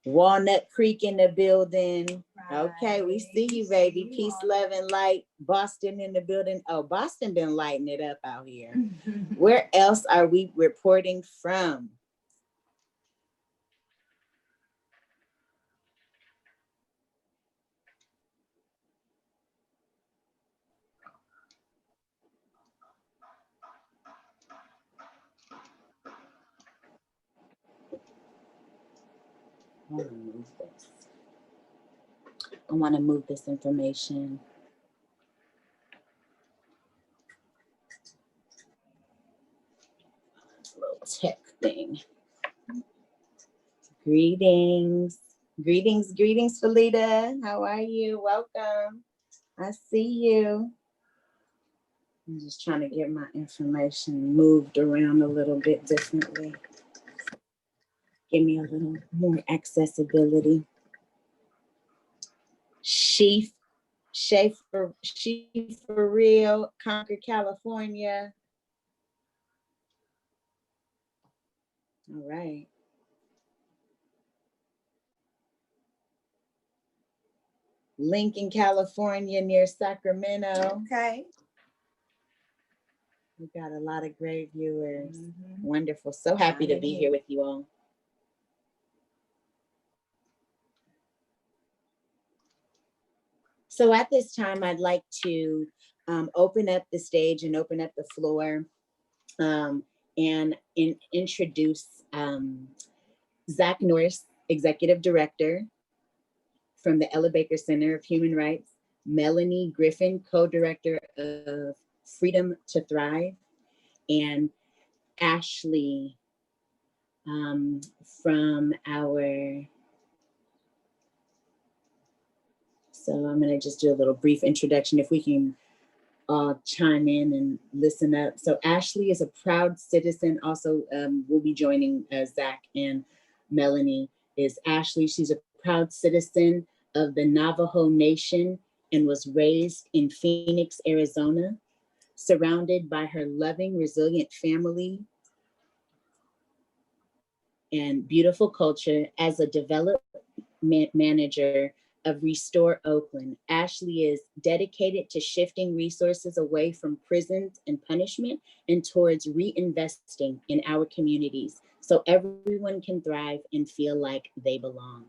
Walnut Creek in the building. Right. Okay, we see you, baby. Peace, love, and light. Boston in the building. Oh, Boston been lighting it up out here. Where else are we reporting from? I want to move this. I want to move this information. Little tech thing. Greetings. Greetings, Felita. How are you? Welcome. I see you. I'm just trying to get my information moved around a little bit differently. Give me a little more accessibility. She for real, Concord, California. All right. Lincoln, California, near Sacramento. Okay. We got a lot of great viewers. Wonderful. So happy to be here with you all. So at this time, I'd like to open up the stage and open up the floor and introduce Zach Norris, Executive Director from the Ella Baker Center of Human Rights, Melanie Griffin, Co-Director of Freedom to Thrive, and Ashley from our, so I'm going to just do a little brief introduction if we can chime in and listen up. So Ashley is a proud citizen, also will be joining Zach and Melanie. Is Ashley, she's a proud citizen of the Navajo Nation and was raised in Phoenix, Arizona, surrounded by her loving, resilient family and beautiful culture. As a development manager of Restore Oakland, Ashley is dedicated to shifting resources away from prisons and punishment and towards reinvesting in our communities so everyone can thrive and feel like they belong.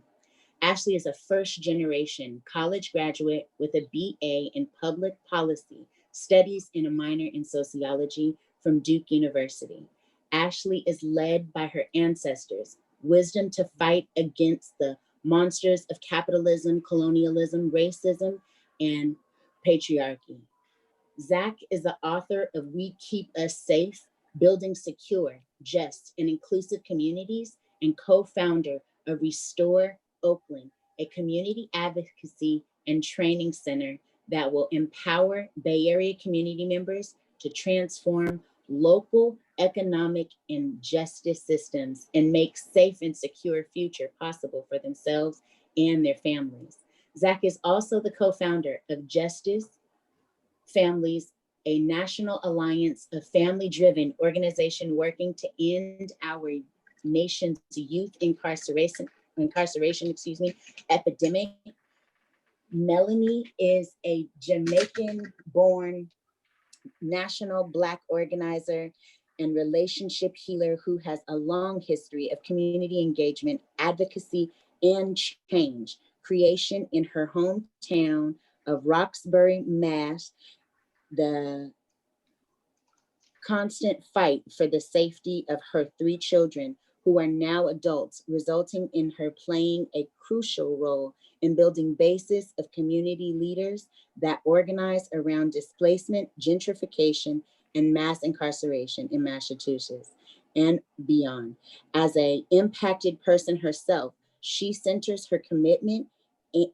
Ashley is a first-generation college graduate with a BA in public policy, studies and a minor in sociology from Duke University. Ashley is led by her ancestors, wisdom to fight against the monsters of capitalism, colonialism, racism, and patriarchy. Zach is the author of We Keep Us Safe, Building Secure, Just, and Inclusive Communities, and co-founder of Restore Oakland, a community advocacy and training center that will empower Bay Area community members to transform local economic and justice systems and make safe and secure future possible for themselves and their families. Zach is also the co-founder of Justice Families, a national alliance of family-driven organization working to end our nation's youth incarceration, epidemic. Melanie is a Jamaican-born national Black organizer and relationship healer who has a long history of community engagement, advocacy, and change creation in her hometown of Roxbury, Mass. The constant fight for the safety of her 3 children who are now adults, resulting in her playing a crucial role in building basis of community leaders that organize around displacement, gentrification, and mass incarceration in Massachusetts and beyond. As an impacted person herself, she centers her commitment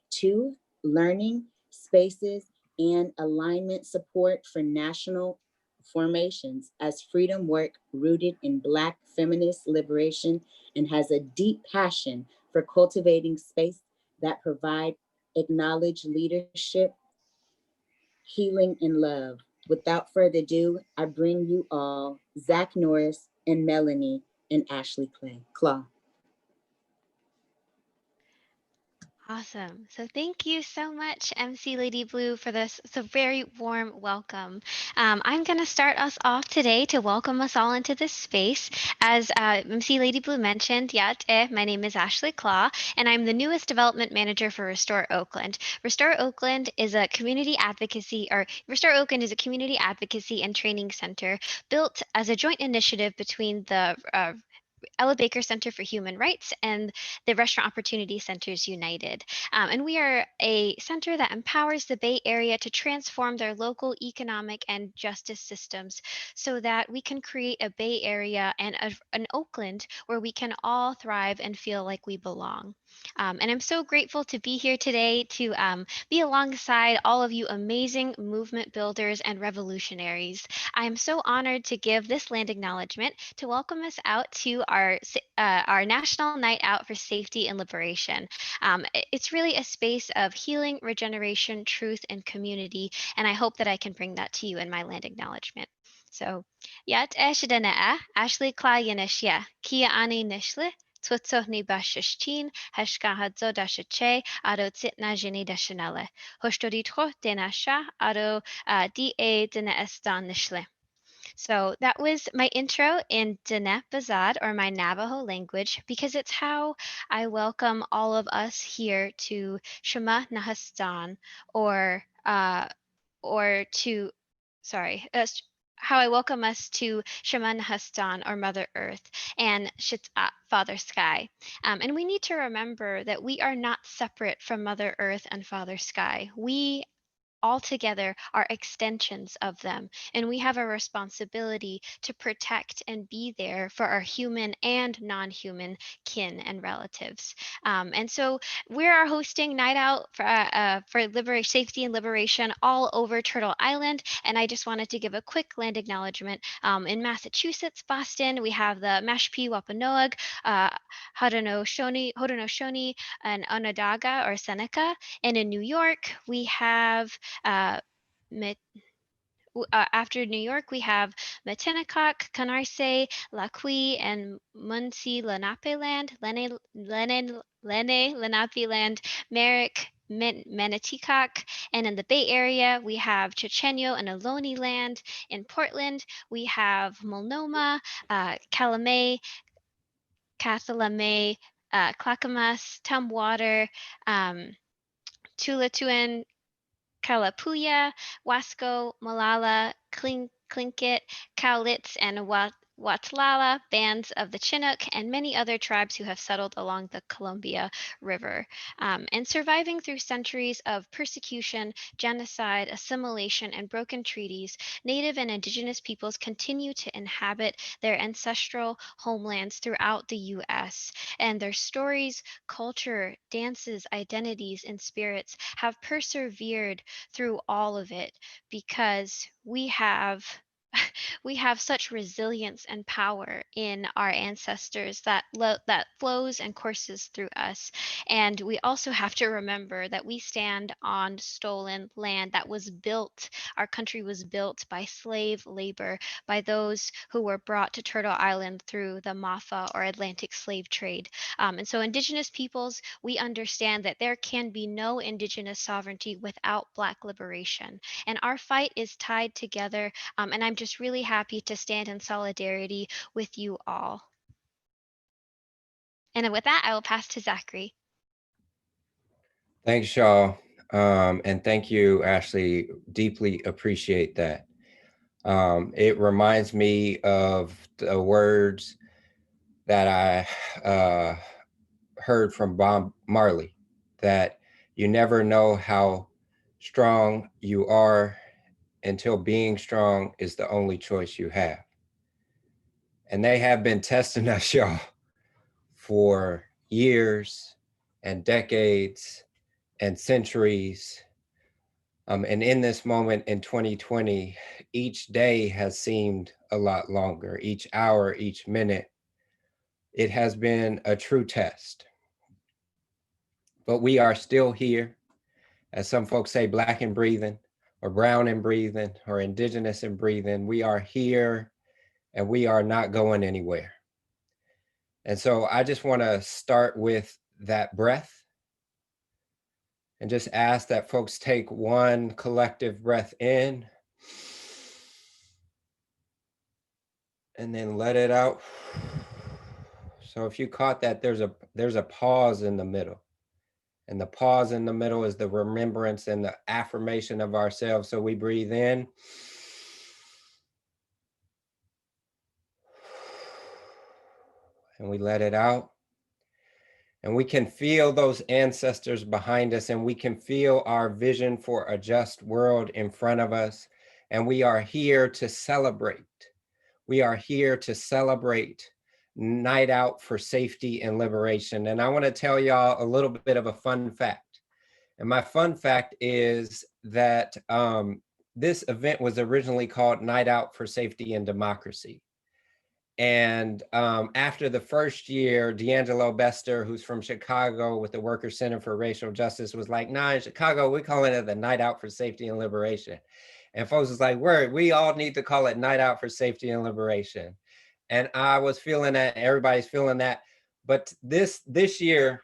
to learning spaces and alignment support for national formations as freedom work rooted in Black feminist liberation and has a deep passion for cultivating space that provide acknowledged leadership, healing, and love. Without further ado, I bring you all Zach Norris and Melanie and Ashley Claw. Awesome. So thank you so much, MC Lady Blue, for this so very warm welcome. I'm going to start us off today to welcome us all into this space. As MC Lady Blue mentioned, my name is Ashley Claw, and I'm the newest development manager for Restore Oakland. Restore Oakland is a community advocacy and training center built as a joint initiative between the Ella Baker Center for Human Rights and the Restaurant Opportunity Centers United. And we are a center that empowers the Bay Area to transform their local economic and justice systems so that we can create a Bay Area and an Oakland where we can all thrive and feel like we belong. And I'm so grateful to be here today to be alongside all of you amazing movement builders and revolutionaries. I am so honored to give this land acknowledgement to welcome us out to our National Night Out for Safety and Liberation. It's really a space of healing, regeneration, truth, and community, and I hope that I can bring that to you in my land acknowledgement. So, yat eshidana Ashley Klayanishya, Kia Ani Nishle, Twitsohni Bashishtin, Heshkahadzo Dashache, Ado Tsitna Jini Dashanele, Hoshtoritro Denasha, Ado Da Dina Estan Nishle. So that was my intro in Diné Bazad, or my Navajo language, because it's how I welcome all of us here to Shema Nahastan, or to sorry. How I welcome us to Shaman Hastan, or Mother Earth, and Shit'at, Father Sky. And we need to remember that we are not separate from Mother Earth and Father Sky. We altogether are extensions of them. And we have a responsibility to protect and be there for our human and non human kin and relatives. And so we are hosting Night Out for Safety and Liberation all over Turtle Island. And I just wanted to give a quick land acknowledgement. In Massachusetts, Boston, we have the Mashpee Wampanoag, uh, Haudenosaunee, and Onondaga or Seneca. And in New York, we have uh, after New York, we have Matinecock, Canarsie, Laqui, and Muncie Lenape Land, Lene Lenape Land, Merrick, Manatee-Cock, and in the Bay Area, we have Chochenyo and Ohlone Land. In Portland, we have Multnomah, Calumet, Cathalamay, Clackamas, Tumwater, um, Tualatuan, Kalapuya, Wasco, Molalla, Tlingit, Cowlitz, and Watlala, bands of the Chinook, and many other tribes who have settled along the Columbia River. And surviving through centuries of persecution, genocide, assimilation, and broken treaties, Native and Indigenous peoples continue to inhabit their ancestral homelands throughout the U.S., and their stories, culture, dances, identities, and spirits have persevered through all of it because we have such resilience and power in our ancestors that flows and courses through us. And we also have to remember that we stand on stolen land that was built. Our country was built by slave labor, by those who were brought to Turtle Island through the Mafa or Atlantic slave trade. And so Indigenous peoples, we understand that there can be no Indigenous sovereignty without Black liberation. And our fight is tied together. And I'm just really happy to stand in solidarity with you all. And with that, I will pass to Zachary. Thanks, Shaw. And thank you, Ashley. Deeply appreciate that. It reminds me of the words that I heard from Bob Marley, that you never know how strong you are until being strong is the only choice you have. And they have been testing us, y'all, for years and decades and centuries. And in this moment in 2020, each day has seemed a lot longer. Each hour, each minute, it has been a true test. But we are still here, as some folks say, Black and breathing, or brown and breathing, or Indigenous and breathing. We are here and we are not going anywhere. And so I just want to start with that breath And just ask that folks take one collective breath in and then let it out. So if you caught that, there's a pause in the middle. And the pause in the middle is the remembrance and the affirmation of ourselves. So we breathe in. And we let it out. And we can feel those ancestors behind us, and we can feel our vision for a just world in front of us. And we are here to celebrate. We are here to celebrate Night Out for Safety and Liberation. And I want to tell y'all a little bit of a fun fact. And my fun fact is that this event was originally called Night Out for Safety and Democracy. And after the first year, D'Angelo Bester, who's from Chicago with the Workers Center for Racial Justice, was like, nah, in Chicago, we calling it the Night Out for Safety and Liberation. And folks was like, word, we all need to call it Night Out for Safety and Liberation. And I was feeling that, everybody's feeling that. But this year,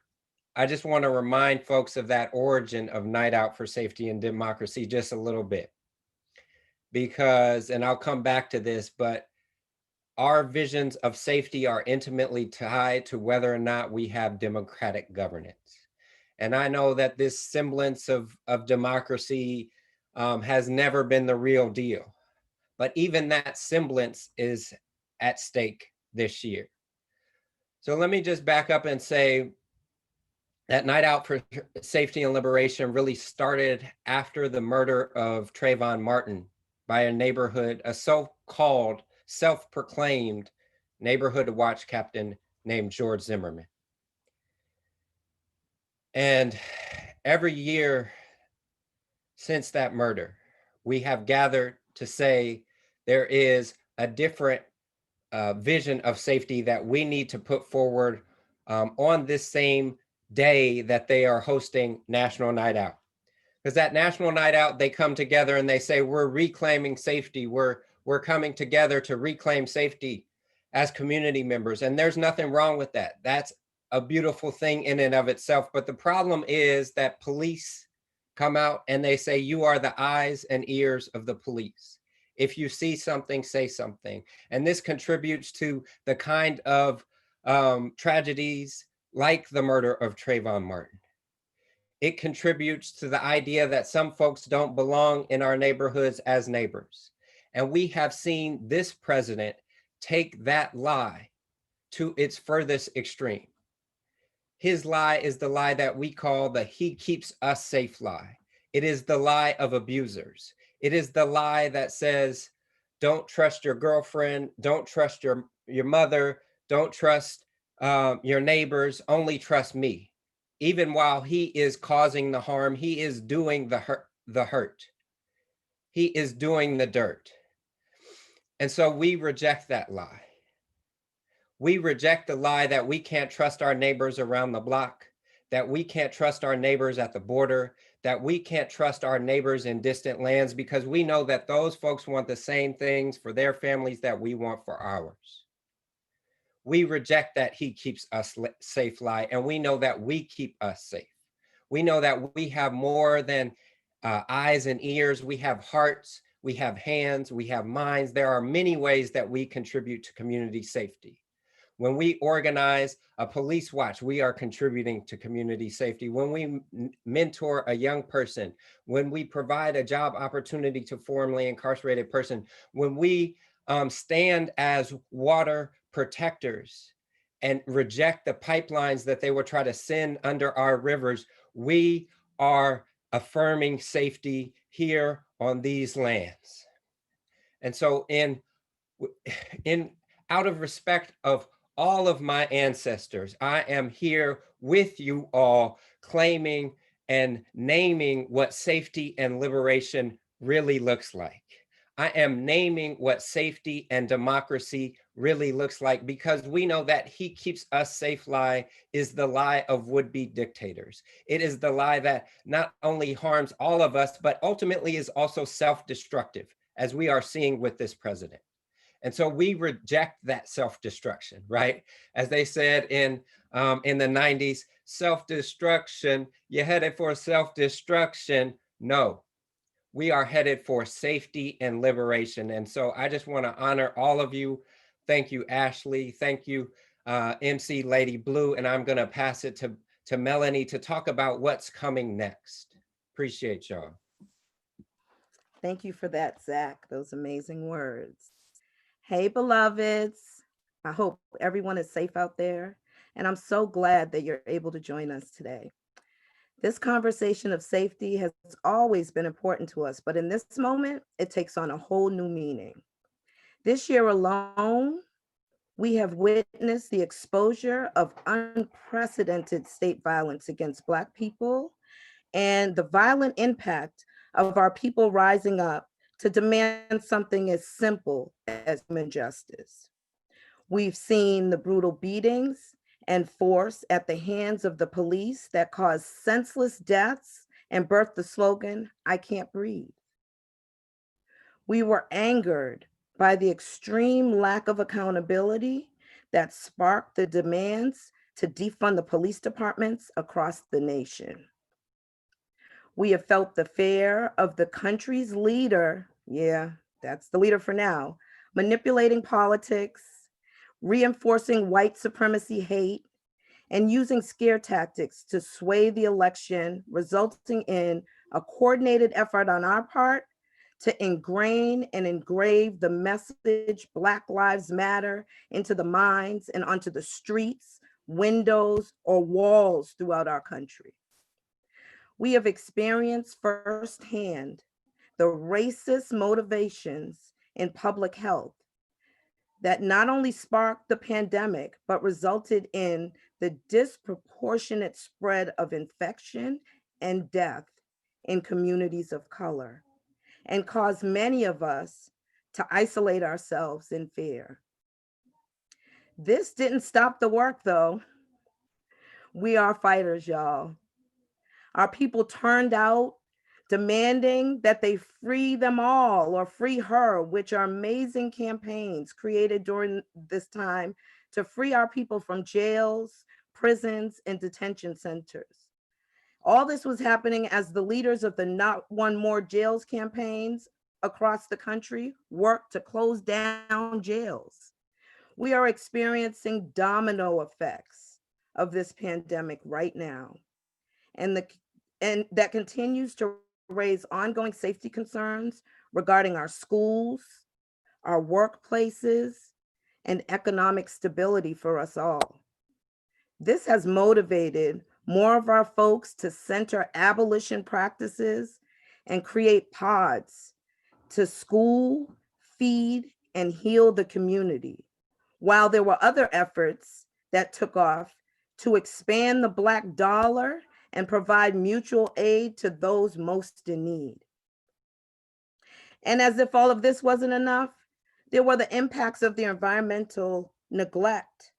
I just want to remind folks of that origin of Night Out for Safety and Democracy just a little bit. Because, and I'll come back to this, but our visions of safety are intimately tied to whether or not we have democratic governance. And I know that this semblance of democracy has never been the real deal, but even that semblance is at stake this year. So let me just back up and say that Night Out for Safety and Liberation really started after the murder of Trayvon Martin by a so-called self-proclaimed neighborhood watch captain named George Zimmerman. And every year since that murder, we have gathered to say there is a different vision of safety that we need to put forward on this same day that they are hosting National Night Out. Because that National Night Out, they come together and they say, we're reclaiming safety. We're coming together to reclaim safety as community members. And there's nothing wrong with that. That's a beautiful thing in and of itself. But the problem is that police come out and they say, you are the eyes and ears of the police. If you see something, say something. And this contributes to the kind of tragedies like the murder of Trayvon Martin. It contributes to the idea that some folks don't belong in our neighborhoods as neighbors. And we have seen this president take that lie to its furthest extreme. His lie is the lie that we call the "he keeps us safe" lie. It is the lie of abusers. It is the lie that says, don't trust your girlfriend, don't trust your mother, don't trust your neighbors, only trust me. Even while he is causing the harm, he is doing the hurt. He is doing the dirt. And so we reject that lie. We reject the lie that we can't trust our neighbors around the block, that we can't trust our neighbors at the border, that we can't trust our neighbors in distant lands, because we know that those folks want the same things for their families that we want for ours. We reject that "he keeps us safe" lie, and we know that we keep us safe. We know that we have more than eyes and ears. We have hearts, we have hands, we have minds. There are many ways that we contribute to community safety. When we organize a police watch, we are contributing to community safety. When we mentor a young person, when we provide a job opportunity to formerly incarcerated person, when we stand as water protectors and reject the pipelines that they will try to send under our rivers, we are affirming safety here on these lands. And so out of respect of all of my ancestors, I am here with you all claiming and naming what safety and liberation really looks like. I am naming what safety and democracy really looks like, because we know that "he keeps us safe" lie is the lie of would-be dictators. It is the lie that not only harms all of us, but ultimately is also self-destructive, as we are seeing with this president. And so we reject that self-destruction, right? As they said in the 90s, self-destruction, you're headed for self-destruction. No, we are headed for safety and liberation. And so I just want to honor all of you. Thank you, Ashley. Thank you, MC Lady Blue. And I'm going to pass it to Melanie to talk about what's coming next. Appreciate y'all. Thank you for that, Zach. Those amazing words. Hey, beloveds. I hope everyone is safe out there. And I'm so glad that you're able to join us today. This conversation of safety has always been important to us, but in this moment, it takes on a whole new meaning. This year alone, we have witnessed the exposure of unprecedented state violence against Black people and the violent impact of our people rising up to demand something as simple as human justice. We've seen the brutal beatings and force at the hands of the police that caused senseless deaths and birthed the slogan, "I can't breathe." We were angered by the extreme lack of accountability that sparked the demands to defund the police departments across the nation. We have felt the fear of the country's leader, yeah, that's the leader for now, manipulating politics, reinforcing white supremacy hate, and using scare tactics to sway the election, resulting in a coordinated effort on our part to ingrain and engrave the message Black Lives Matter into the minds and onto the streets, windows, or walls throughout our country. We have experienced firsthand the racist motivations in public health that not only sparked the pandemic, but resulted in the disproportionate spread of infection and death in communities of color, and caused many of us to isolate ourselves in fear. This didn't stop the work, though. We are fighters, y'all. Our people turned out demanding that they free them all or free her, which are amazing campaigns created during this time to free our people from jails, prisons, and detention centers. All this was happening as the leaders of the Not One More Jails campaigns across the country worked to close down jails. We are experiencing domino effects of this pandemic right now, and that continues to raise ongoing safety concerns regarding our schools, our workplaces, and economic stability for us all. This has motivated more of our folks to center abolition practices and create pods to school, feed, and heal the community, while there were other efforts that took off to expand the Black dollar and provide mutual aid to those most in need. And as if all of this wasn't enough, there were the impacts of the environmental neglect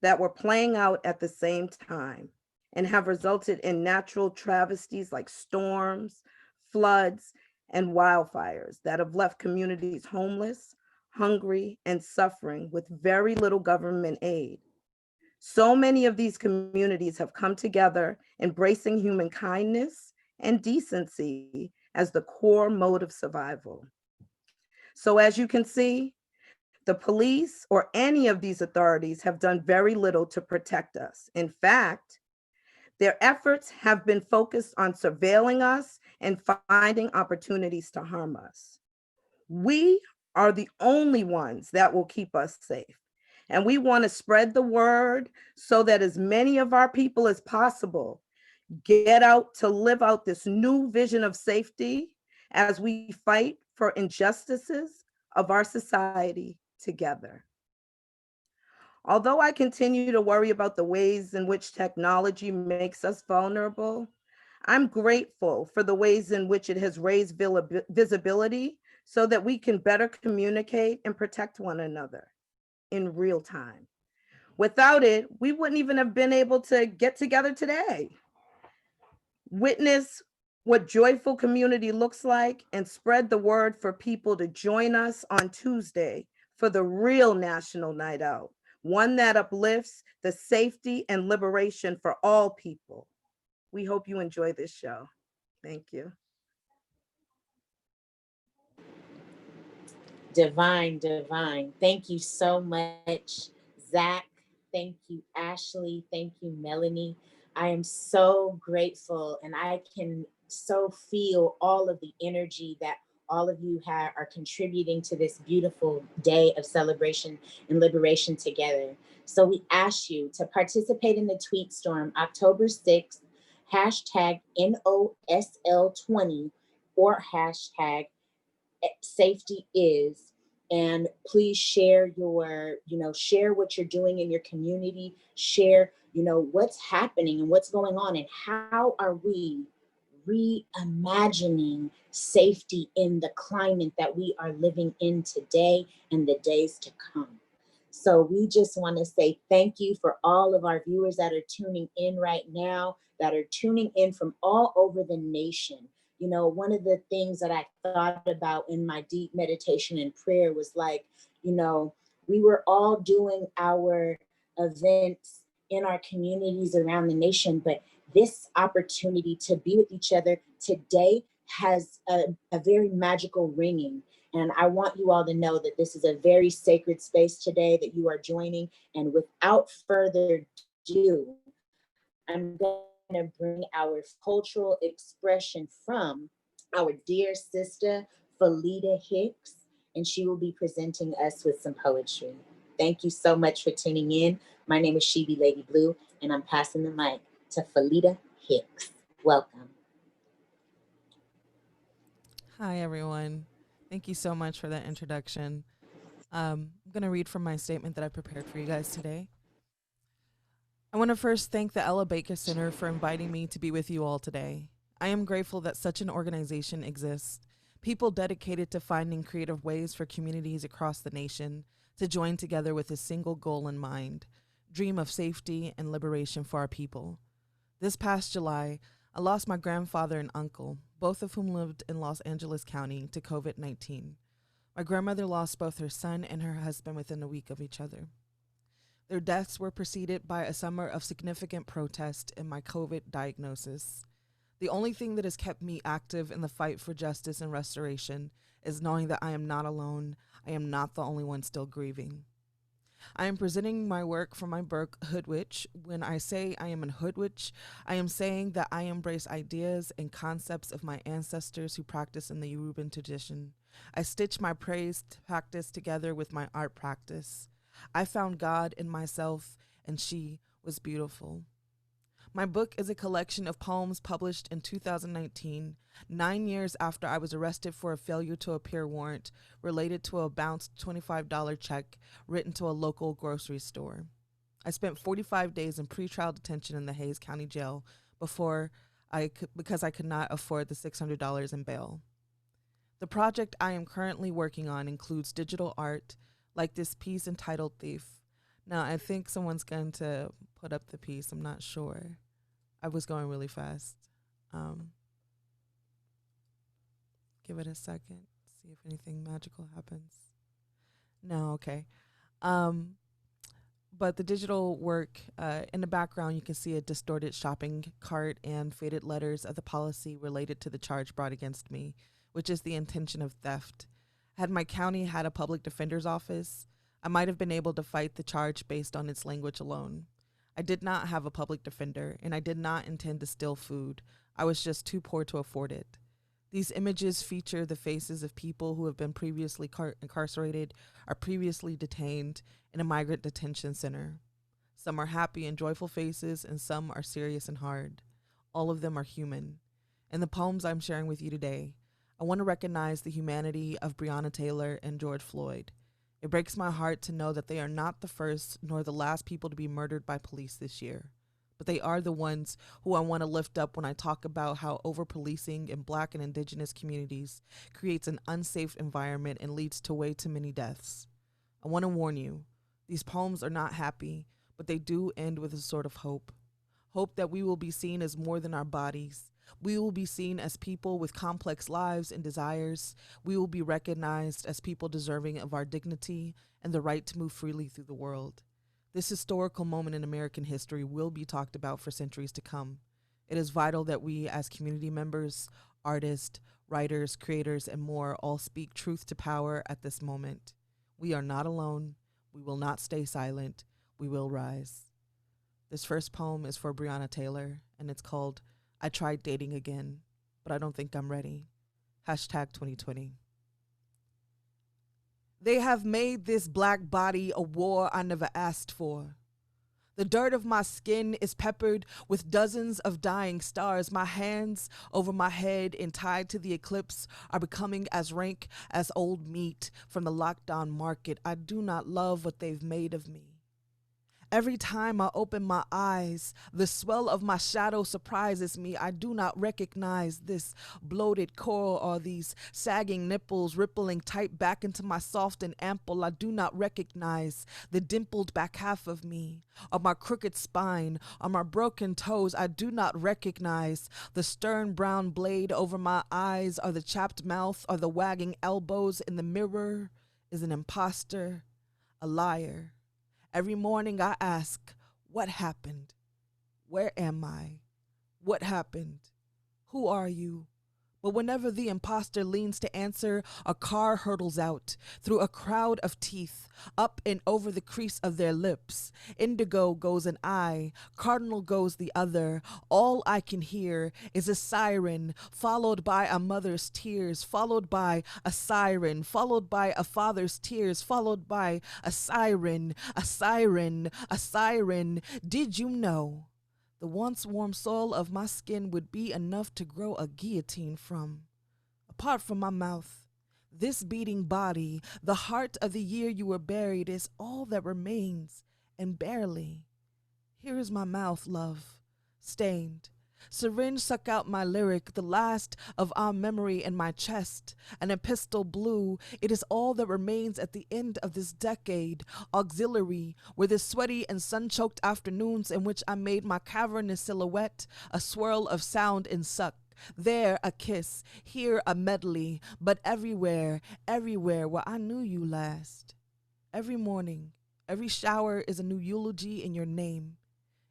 that were playing out at the same time and have resulted in natural travesties like storms, floods, and wildfires that have left communities homeless, hungry, and suffering with very little government aid. So many of these communities have come together, embracing human kindness and decency as the core mode of survival. So as you can see, the police or any of these authorities have done very little to protect us. In fact, their efforts have been focused on surveilling us and finding opportunities to harm us. We are the only ones that will keep us safe. And we want to spread the word so that as many of our people as possible get out to live out this new vision of safety as we fight for injustices of our society together. Although I continue to worry about the ways in which technology makes us vulnerable, I'm grateful for the ways in which it has raised visibility so that we can better communicate and protect one another in real time. Without it, we wouldn't even have been able to get together today, witness what joyful community looks like, and spread the word for people to join us on Tuesday for the real National Night Out, one that uplifts the safety and liberation for all people. We hope you enjoy this show. Thank you. Divine, divine. Thank you so much, Zach. Thank you, Ashley. Thank you, Melanie. I am so grateful, and I can so feel all of the energy that all of you are contributing to this beautiful day of celebration and liberation together. So we ask you to participate in the tweet storm October 6th, hashtag NOSL20 or hashtag safety is. And please share share what you're doing in your community, share what's happening and what's going on, and how are we reimagining safety in the climate that we are living in today and the days to come. So we just want to say thank you for all of our viewers that are tuning in right now, that are tuning in from all over the nation. One of the things that I thought about in my deep meditation and prayer was like, we were all doing our events in our communities around the nation, but this opportunity to be with each other today has a very magical ringing. And I want you all to know that this is a very sacred space today that you are joining. And without further ado, I'm going to bring our cultural expression from our dear sister, Felita Hicks, and she will be presenting us with some poetry. Thank you so much for tuning in. My name is Shebi Lady Blue, and I'm passing the mic to Felita Hicks. Welcome. Hi, everyone. Thank you so much for that introduction. I'm going to read from my statement that I prepared for you guys today. I want to first thank the Ella Baker Center for inviting me to be with you all today. I am grateful that such an organization exists, people dedicated to finding creative ways for communities across the nation to join together with a single goal in mind, dream of safety and liberation for our people. This past July, I lost my grandfather and uncle, both of whom lived in Los Angeles County, to COVID-19. My grandmother lost both her son and her husband within a week of each other. Their deaths were preceded by a summer of significant protest and my COVID diagnosis. The only thing that has kept me active in the fight for justice and restoration is knowing that I am not alone. I am not the only one still grieving. I am presenting my work from my book, Hood Witch. When I say I am a Hood Witch, I am saying that I embrace ideas and concepts of my ancestors who practice in the Yoruban tradition. I stitch my praise practice together with my art practice. I found God in myself, and she was beautiful. My book is a collection of poems published in 2019, 9 years after I was arrested for a failure to appear warrant related to a bounced $25 check written to a local grocery store. I spent 45 days in pretrial detention in the Hays County Jail because I could not afford the $600 in bail. The project I am currently working on includes digital art, like this piece entitled Thief. Now, I think someone's going to put up the piece. I'm not sure. I was going really fast. Give it a second. See if anything magical happens. No, okay. But the digital work, in the background, you can see a distorted shopping cart and faded letters of the policy related to the charge brought against me, which is the intention of theft. Had my county had a public defender's office, I might have been able to fight the charge based on its language alone. I did not have a public defender, and I did not intend to steal food. I was just too poor to afford it. These images feature the faces of people who have been previously incarcerated or previously detained in a migrant detention center. Some are happy and joyful faces, and some are serious and hard. All of them are human. In the poems I'm sharing with you today, I want to recognize the humanity of Breonna Taylor and George Floyd. It breaks my heart to know that they are not the first nor the last people to be murdered by police this year, but they are the ones who I want to lift up when I talk about how over-policing in Black and Indigenous communities creates an unsafe environment and leads to way too many deaths. I want to warn you, these poems are not happy, but they do end with a sort of hope. Hope that we will be seen as more than our bodies, We will be seen as people with complex lives and desires. We will be recognized as people deserving of our dignity and the right to move freely through the world. This historical moment in American history will be talked about for centuries to come. It is vital that we, as community members, artists, writers, creators, and more, all speak truth to power at this moment. We are not alone. We will not stay silent. We will rise. This first poem is for Breonna Taylor, and it's called I Tried Dating Again, but I Don't Think I'm Ready. Hashtag 2020. They have made this black body a war I never asked for. The dirt of my skin is peppered with dozens of dying stars. My hands over my head and tied to the eclipse are becoming as rank as old meat from the lockdown market. I do not love what they've made of me. Every time I open my eyes, the swell of my shadow surprises me. I do not recognize this bloated core or these sagging nipples rippling tight back into my soft and ample. I do not recognize the dimpled back half of me, or my crooked spine, or my broken toes. I do not recognize the stern brown blade over my eyes, or the chapped mouth, or the wagging elbows. In the mirror is an imposter, a liar. Every morning I ask, what happened? Where am I? What happened? Who are you? But whenever the imposter leans to answer, a car hurtles out through a crowd of teeth, up and over the crease of their lips. Indigo goes an eye, cardinal goes the other. All I can hear is a siren, followed by a mother's tears, followed by a siren, followed by a father's tears, followed by a siren, a siren, a siren. Did you know? The once warm soil of my skin would be enough to grow a guillotine from. Apart from my mouth, this beating body, the heart of the year you were buried, is all that remains, and barely. Here is my mouth, love, stained. Syringe suck out my lyric, the last of our memory in my chest. An epistle blue, it is all that remains at the end of this decade. Auxiliary, were the sweaty and sun-choked afternoons in which I made my cavernous silhouette a swirl of sound and suck. There a kiss, here a medley, but everywhere, everywhere where I knew you last. Every morning, every shower is a new eulogy in your name.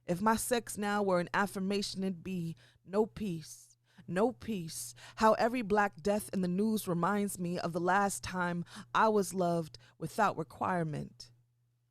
If my sex now were an affirmation, it'd be no peace, no peace. How every black death in the news reminds me of the last time I was loved without requirement.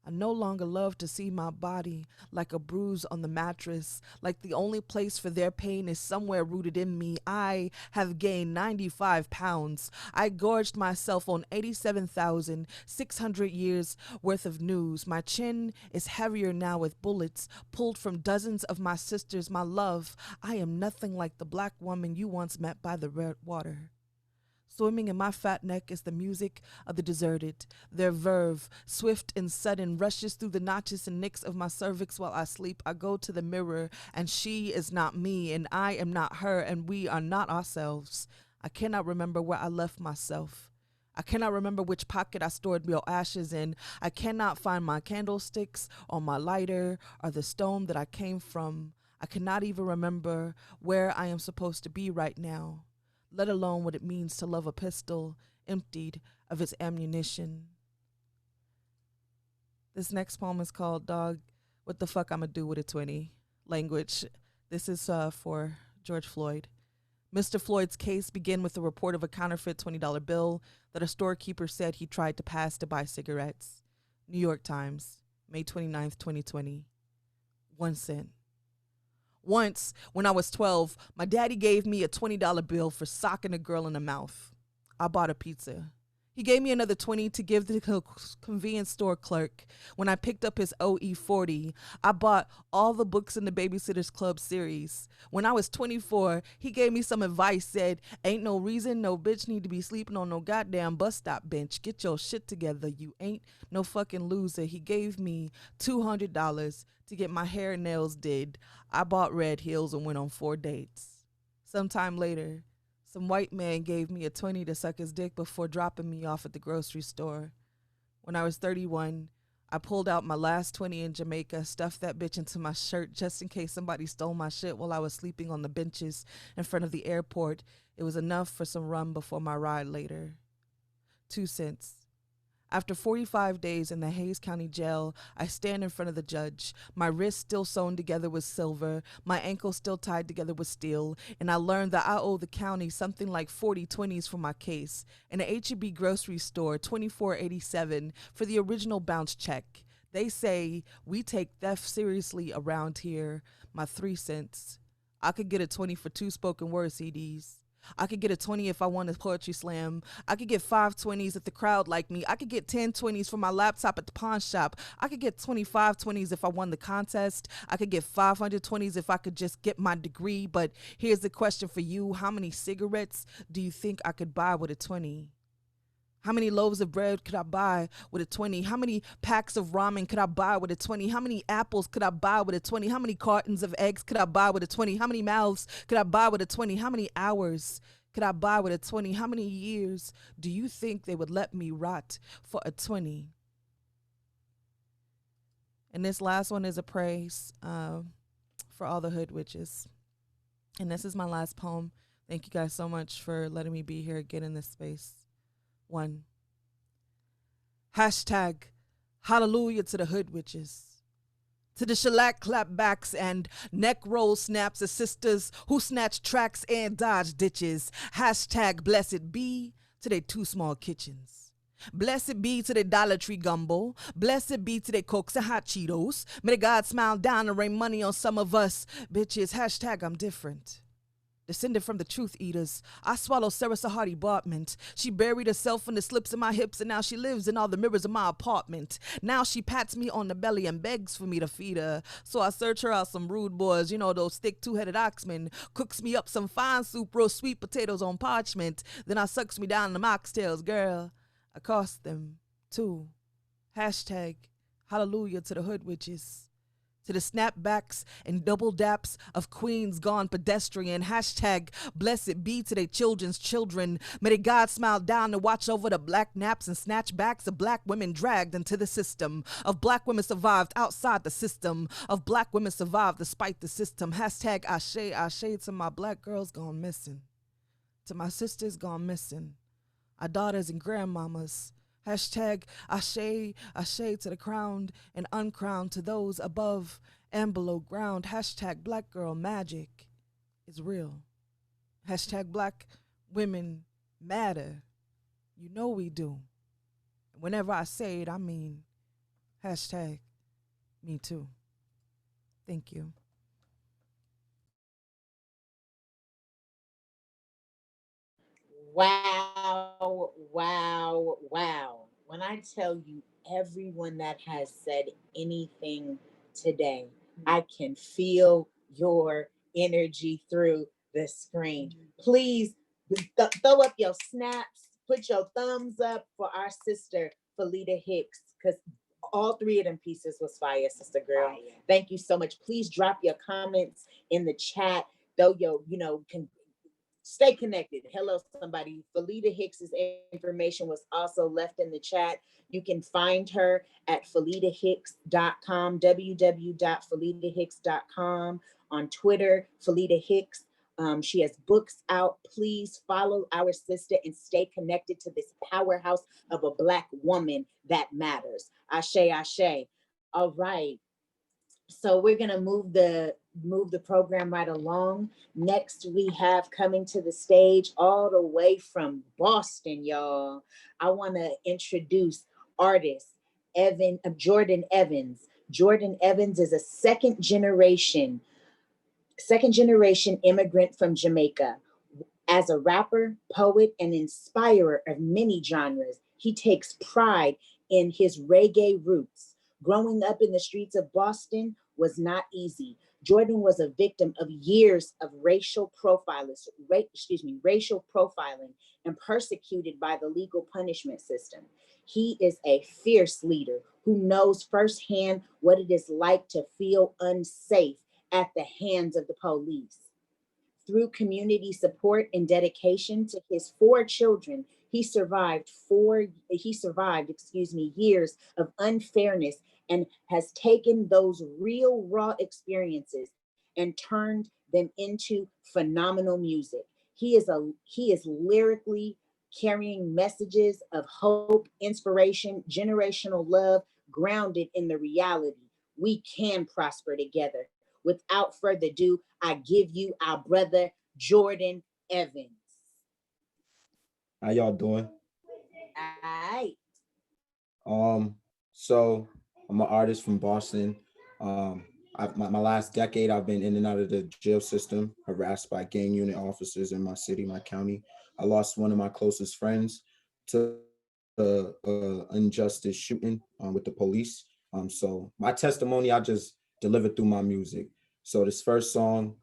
I no longer love to see my body like a bruise on the mattress, like the only place for their pain is somewhere rooted in me. I have gained 95 pounds. I gorged myself on 87,600 years worth of news. My chin is heavier now with bullets pulled from dozens of my sisters. My love, I am nothing like the black woman you once met by the red water. Swimming in my fat neck is the music of the deserted. Their verve, swift and sudden, rushes through the notches and nicks of my cervix while I sleep. I go to the mirror, and she is not me, and I am not her, and we are not ourselves. I cannot remember where I left myself. I cannot remember which pocket I stored your ashes in. I cannot find my candlesticks or my lighter or the stone that I came from. I cannot even remember where I am supposed to be right now, let alone what it means to love a pistol emptied of its ammunition. This next poem is called Dog, What the Fuck I'ma Do with a 20? Language. This is for George Floyd. Mr. Floyd's case began with the report of a counterfeit $20 bill that a storekeeper said he tried to pass to buy cigarettes. New York Times, May 29th, 2020. 1 cent. Once, when I was 12, my daddy gave me a $20 bill for socking a girl in the mouth. I bought a pizza. He gave me another 20 to give the convenience store clerk. When I picked up his OE40, I bought all the books in the Babysitter's Club series. When I was 24, he gave me some advice, said, ain't no reason no bitch need to be sleeping on no goddamn bus stop bench. Get your shit together. You ain't no fucking loser. He gave me $200 to get my hair and nails did. I bought red heels and went on 4 dates. Sometime later, some white man gave me a 20 to suck his dick before dropping me off at the grocery store. When I was 31, I pulled out my last 20 in Jamaica, stuffed that bitch into my shirt just in case somebody stole my shit while I was sleeping on the benches in front of the airport. It was enough for some rum before my ride later. 2 cents. After 45 days in the Hayes County Jail, I stand in front of the judge, my wrist still sewn together with silver, my ankle still tied together with steel, and I learned that I owe the county something like 40 20s for my case, and the H-E-B grocery store $24.87 for the original bounce check. They say we take theft seriously around here. My 3 cents. I could get a 20 for 2 spoken word CDs. I could get a 20 if I won a poetry slam. I could get 5 20s if the crowd liked me. I could get 10 20s for my laptop at the pawn shop. I could get 25 20s if I won the contest. I could get 500 20s if I could just get my degree. But here's the question for you. How many cigarettes do you think I could buy with a 20? How many loaves of bread could I buy with a 20? How many packs of ramen could I buy with a 20? How many apples could I buy with a 20? How many cartons of eggs could I buy with a 20? How many mouths could I buy with a 20? How many hours could I buy with a 20? How many years do you think they would let me rot for a 20? And this last one is a praise for all the hood witches. And this is my last poem. Thank you guys so much for letting me be here again in this space. 1. Hashtag hallelujah to the hood witches, to the shellac clapbacks and neck roll snaps of sisters who snatch tracks and dodge ditches. Hashtag blessed be to they 2 small kitchens. Blessed be to the Dollar Tree gumbo. Blessed be to the Cokes and hot Cheetos. May the God smile down and rain money on some of us bitches. Hashtag I'm different. Descended from the truth eaters, I swallow Sarah Sahadi Bartman. She buried herself in the slips of my hips, and now she lives in all the mirrors of my apartment. Now she pats me on the belly and begs for me to feed her. So I search her out some rude boys, you know, those thick 2-headed oxmen. Cooks me up some fine soup, roast sweet potatoes on parchment. Then I sucks me down in the oxtails, girl. I cost them too. Hashtag hallelujah to the hood witches, to the snapbacks and double daps of queens gone pedestrian. Hashtag blessed be to their children's children. May the God smile down and watch over the black naps and snatchbacks of black women dragged into the system, of black women survived outside the system, of black women survived despite the system. Hashtag ashe, ashe to my black girls gone missing, to my sisters gone missing, our daughters and grandmamas. Hashtag ashe, ashe to the crowned and uncrowned, to those above and below ground. Hashtag black girl magic is real. Hashtag black women matter. You know we do. Whenever I say it, I mean hashtag me too. Thank you. Wow, wow, wow. When I tell you everyone that has said anything today, I can feel your energy through the screen. Please throw up your snaps, put your thumbs up for our sister, Felita Hicks, because all 3 of them pieces was fire, sister girl. Fire. Thank you so much. Please drop your comments in the chat. Though can stay connected. Hello, somebody. Felita Hicks's information was also left in the chat. You can find her at FelitaHicks.com, www.FelitaHicks.com, on Twitter, Felita Hicks. She has books out. Please follow our sister and stay connected to this powerhouse of a Black woman that matters. Ashe, ashe. All right. So we're gonna move the program right along. Next, we have coming to the stage all the way from Boston, y'all. I want to introduce artist Jordan Evans. Jordan Evans is a second generation immigrant from Jamaica. As a rapper, poet, and inspirer of many genres, he takes pride in his reggae roots. Growing up in the streets of Boston was not easy. Jordan was a victim of years of racial profiling and persecuted by the legal punishment system. He is a fierce leader who knows firsthand what it is like to feel unsafe at the hands of the police. Through community support and dedication to his 4 children, he survived years of unfairness and has taken those real raw experiences and turned them into phenomenal music. He is lyrically carrying messages of hope, inspiration, generational love, grounded in the reality we can prosper together. Without further ado, I give you our brother Jordan Evans. How y'all doing? All right. So I'm an artist from Boston. My last decade, I've been in and out of the jail system, harassed by gang unit officers in my city, my county. I lost one of my closest friends to injustice shooting with the police. So my testimony, I just delivered through my music. So this first song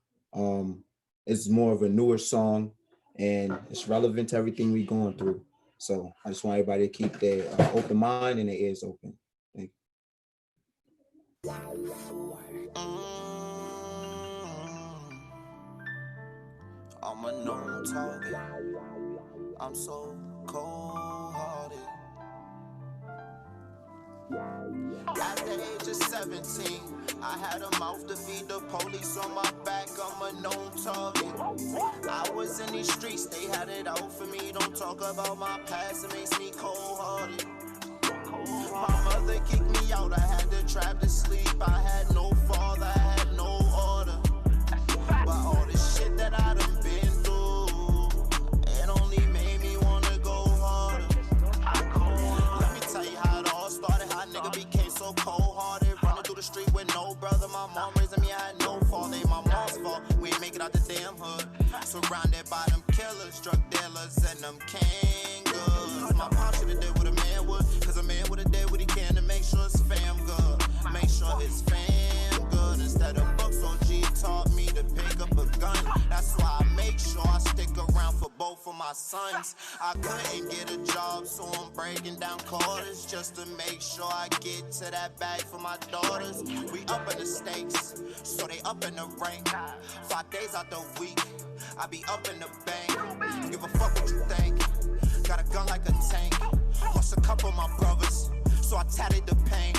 is more of a newer song, and it's relevant to everything we're going through. So I just want everybody to keep their open mind and their ears open. Thank you. I'm a known target. I'm so cold-hearted. At the age of 17, I had a mouth to feed the police on my back. I'm a known target. I was in these streets, they had it out for me. Don't talk about my past, it makes me cold-hearted. My mother kicked me out, I had to trap to sleep. I had no father, I had no order. But all the shit that I done been through, it only made me wanna go harder. Let me tell you how it all started, how a nigga became so cold-hearted. Running through the street with no brother, my mom raising me, I had no fault. Ain't my mom's fault, we ain't make it out the damn hood. Surrounded by them killers, drug dealers, and them kangers. My pop should've did what a man would, cause a man would've did what he can to make sure his fam good. Make sure his fam good. Instead of books, OG taught me to pick up a gun. That's why I make sure I stick around for both of my sons. I couldn't get a job, so I'm breaking down quarters just to make sure I get to that bag for my daughters. We up in the stakes, so they up in the rank. 5 days out the week, I be up in the bank. Don't give a fuck what you think. Got a gun like a tank. Lost a couple of my brothers, so I tatted the pain.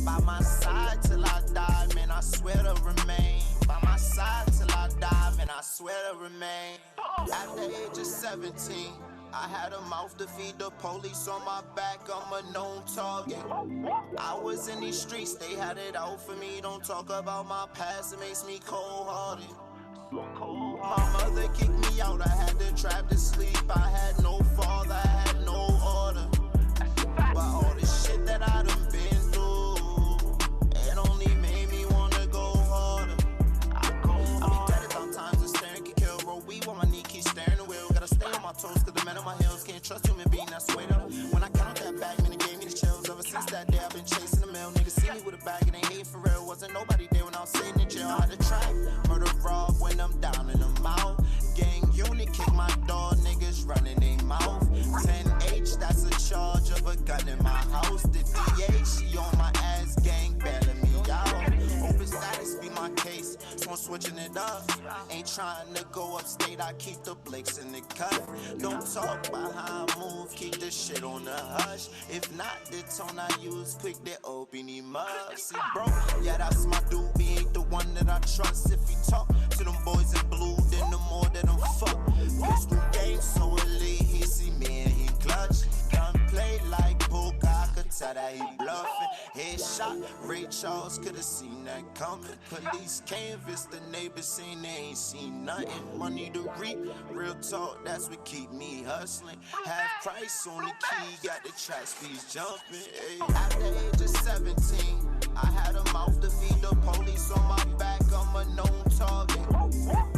By my side till I die, man, I swear to remain. By my side till I die, man, I swear to remain. At the age of 17, I had a mouth to feed the police on my back. I'm a known target. I was in these streets, they had it out for me. Don't talk about my past, it makes me cold-hearted. My mother kicked me out, I had to trap to sleep. I had no father, I had no order. But all the shit that I done been through, it only made me wanna go harder. I be dead 1,000 times, the staring can kill. Roll weed while my knee keeps staring the wheel. Gotta stay on my toes, cause the men on my heels can't trust human being, that's way though. When I count that bag, man, it gave me the chills. Ever since that day, I've been chasing the mail. Niggas see me with a bag and they hating for real. Wasn't nobody there when I was sitting in jail. I had to track, murder rob when I'm down in the mouth. Gang unit kick my door, niggas running they mouth. 10H, that's a charge of a gun in my house. The DA, she on my ass, gang bailing me out. Open status be my case, so I'm switching it up. Ain't trying to go upstate, I keep the blicks in the cut. Don't talk about how I move, keep this shit on the hush. If not, the tone I use, quick they open him up. See, bro, yeah, that's my dude, he ain't the one that I trust. If he talk to them boys in blue, then the more that I'm fuck. Pistol game so elite, he see me and he clutch. Gun play like poker, I could tell that he bluffing. Headshot, Ray Charles could've seen that coming. Police canvas, the neighbors seen they ain't seen nothing. Money to reap, real talk, that's what keep me hustling. Half price on the key, got the track speeds jumping. Ay. At the age of 17, I had a mouth to feed the police on my back. I'm a known target.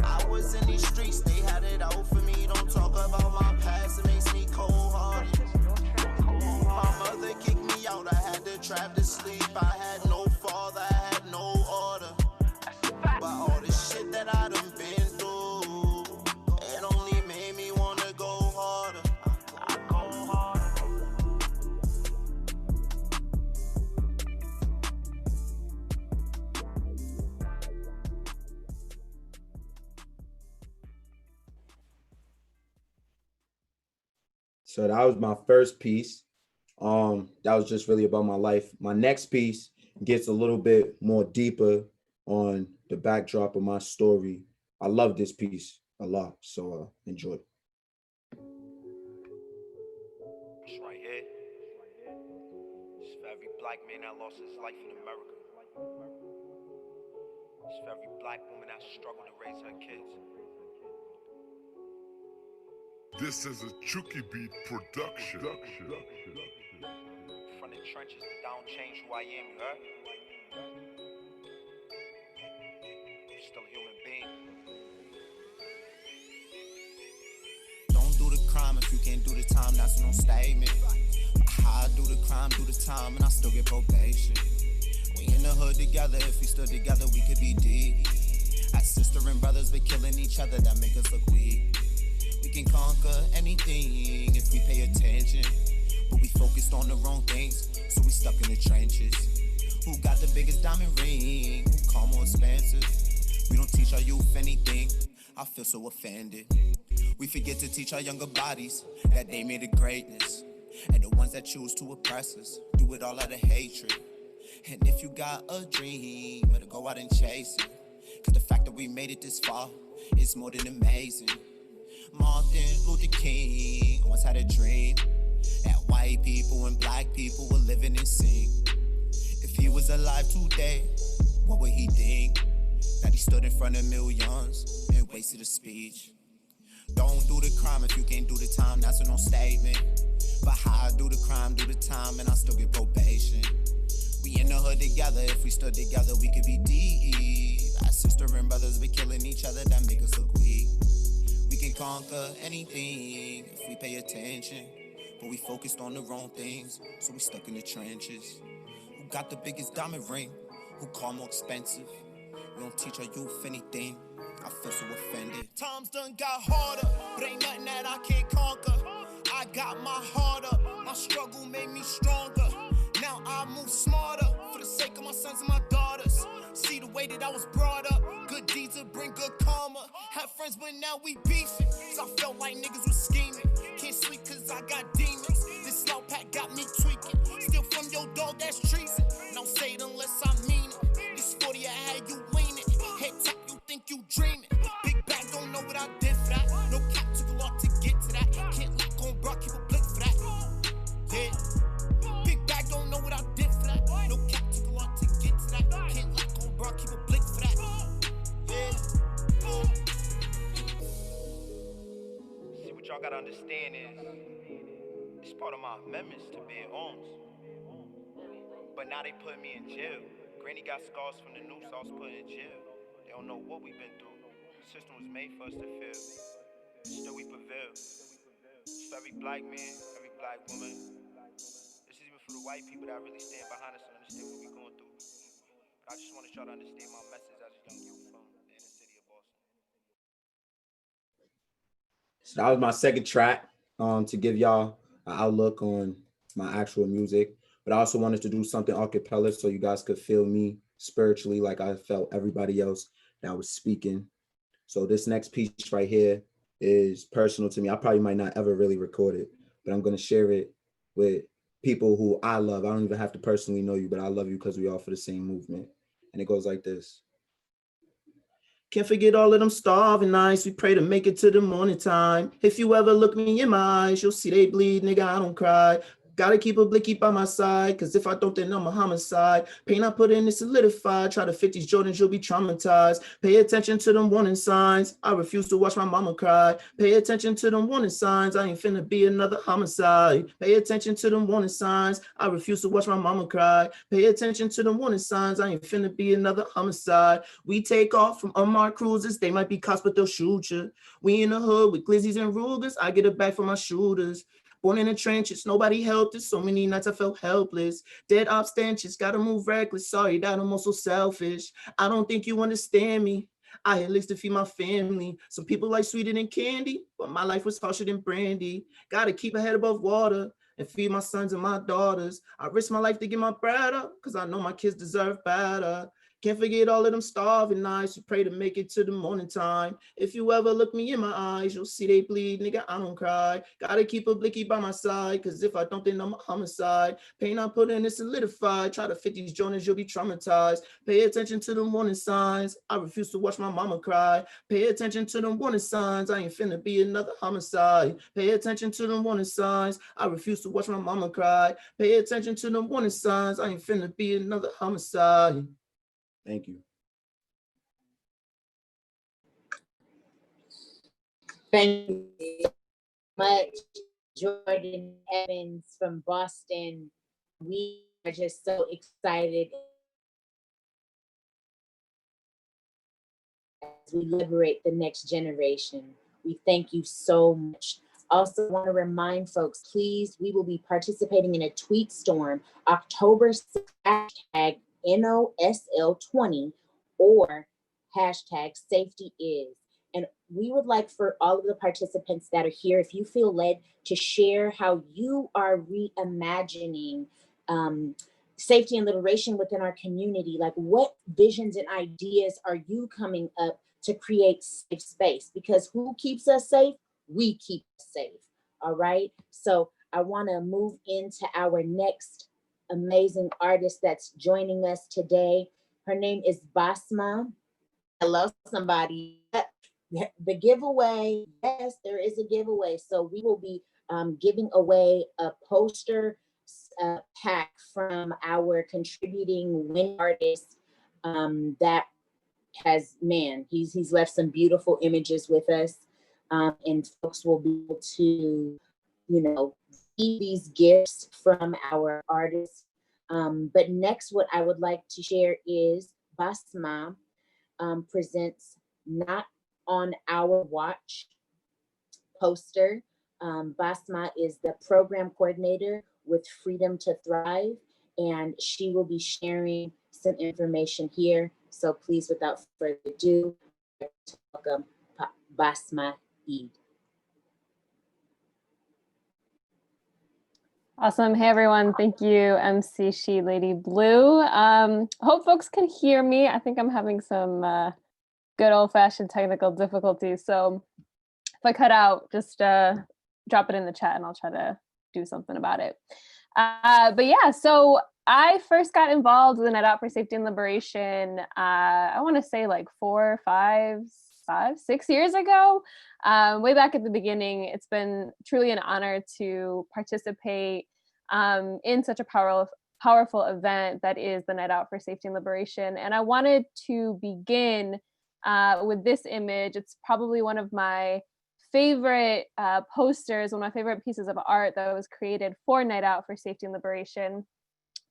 I was in these streets, they had it out for me. Don't talk about my past, it makes me cold-hearted. My mother kicked me out, I had to trap to sleep. I had no father, I had no order. But all the shit that I done been through, it only made me wanna go harder. So that was my first piece. That was just really about my life. My next piece gets a little bit more deeper on the backdrop of my story. I love this piece a lot, so enjoy. It's right here. It's for every black man that lost his life in America. It's for every black woman that struggled to raise her kids. This is a Chucky Beat production. From the trenches, that don't change who I am, you heard? I'm still a human being. Don't do the crime if you can't do the time, that's no statement. How I do the crime, do the time, and I still get probation. We in the hood together, if we stood together, we could be deep. As sister and brothers, but killing each other, that make us look weak. We can conquer anything if we pay attention, but we focused on the wrong things, so we stuck in the trenches. Who got the biggest diamond ring? Who call more expensive? We don't teach our youth anything. I feel so offended. We forget to teach our younger bodies that they made of greatness, and the ones that choose to oppress us do it all out of hatred. And if you got a dream, better go out and chase it, cause the fact that we made it this far is more than amazing. Martin Luther King once had a dream that white people and black people were living in sync. If he was alive today, what would he think? That he stood in front of millions and wasted a speech. Don't do the crime if you can't do the time, that's a no statement. But how I do the crime, do the time, and I still get probation. We in the hood together, if we stood together, we could be deep. Our sister and brothers be killing each other, that make us look weak. We can conquer anything if we pay attention, but we focused on the wrong things, so we stuck in the trenches. Who got the biggest diamond ring? Who call more expensive? We don't teach our youth anything. I feel so offended. Times done got harder, but ain't nothing that I can't conquer. I got my heart up, my struggle made me stronger. Now I move smarter for the sake of my sons and my daughters. See the way that I was brought up, good deeds will bring good karma. Had friends but now we beefing, cause I felt like niggas was scheming. Can't sleep cause I got demons, this loud pack got me tweaking. Steal from your dog, that's treason, don't say it unless I mean it. This 40 I had you leaning, head tap you think you dreaming. Big bag don't know what I did for that, no cap took a lot to get to that. Can't lock on bro, keep a blick for that. Yeah. Big bag don't know what I did for that, no cap took a lot to get to that. Can't lock on bro, keep a blick for that. Yeah. See, what y'all gotta understand is, it's part of my amendments to bear arms. But now they put me in jail. Granny got scars from the noose, I was put in jail. They don't know what we've been through. The system was made for us to fail. Still we prevail. It's for every black man, every black woman. This is even for the white people that really stand behind us and understand what we're going through. But I just wanted y'all to understand my message as a young youth from the inner city of Boston. So that was my second track to give y'all an outlook on my actual music. But I also wanted to do something a cappella so you guys could feel me spiritually like I felt everybody else that was speaking. So this next piece right here is personal to me. I probably might not ever really record it, but I'm going to share it with people who I love. I don't even have to personally know you, but I love you because we all for the same movement. And it goes like this. Can't forget all of them starving nights. We pray to make it to the morning time. If you ever look me in my eyes, you'll see they bleed, nigga, I don't cry. Gotta keep a blicky by my side, cause if I don't, then I'm a homicide. Pain I put in is solidified. Try to fit these Jordans, you'll be traumatized. Pay attention to them warning signs. I refuse to watch my mama cry. Pay attention to them warning signs. I ain't finna be another homicide. Pay attention to them warning signs. I refuse to watch my mama cry. Pay attention to them warning signs. I ain't finna be another homicide. We take off from unmarked cruisers. They might be cops, but they'll shoot you. We in the hood with glizzies and Rugers. I get it back from my shooters. Born in the trenches, nobody helped us. So many nights I felt helpless. Dead op stenches, gotta move reckless. Sorry that I'm also selfish. I don't think you understand me. I had least to feed my family. Some people like sweeter than candy, but my life was harsher than brandy. Gotta keep a head above water and feed my sons and my daughters. I risk my life to get my bread up, cause I know my kids deserve better. Can't forget all of them starving nights. You pray to make it to the morning time. If you ever look me in my eyes, you'll see they bleed. Nigga, I don't cry. Gotta keep a blicky by my side, cause if I don't, then I'm a homicide. Pain I put in is solidified. Try to fit these joints, you'll be traumatized. Pay attention to the warning signs. I refuse to watch my mama cry. Pay attention to the warning signs. I ain't finna be another homicide. Pay attention to the warning signs. I refuse to watch my mama cry. Pay attention to the warning signs. I ain't finna be another homicide. Thank you. Thank you so much, Jordan Evans from Boston. We are just so excited as we liberate the next generation. We thank you so much. Also want to remind folks, please, we will be participating in a tweet storm October 6th, hashtag NOSL20 or hashtag safety is. And we would like for all of the participants that are here, if you feel led to share how you are reimagining safety and liberation within our community. Like, what visions and ideas are you coming up to create safe space? Because who keeps us safe? We keep us safe. All right. So I want to move into our next amazing artist that's joining us today. Her name is Basma. Hello, somebody. The giveaway, yes, there is a giveaway. So we will be giving away a poster pack from our contributing win artist that has, man, he's left some beautiful images with us, and folks will be able to, you know, see these gifts from our artists. But next, what I would like to share is Basma presents Not on Our Watch poster. Basma is the program coordinator with Freedom to Thrive, and she will be sharing some information here. So please, without further ado, welcome Basma Eid. Awesome. Hey, everyone. Thank you, MC She Lady Blue. Hope folks can hear me. I think I'm having some good old-fashioned technical difficulties. So if I cut out, just drop it in the chat and I'll try to do something about it. But yeah, so I first got involved with the Night Out for Safety and Liberation, I want to say like 6 years ago, way back at the beginning. It's been truly an honor to participate in such a powerful event that is the Night Out for Safety and Liberation. And I wanted to begin with this image. It's probably one of my favorite posters, one of my favorite pieces of art that was created for Night Out for Safety and Liberation.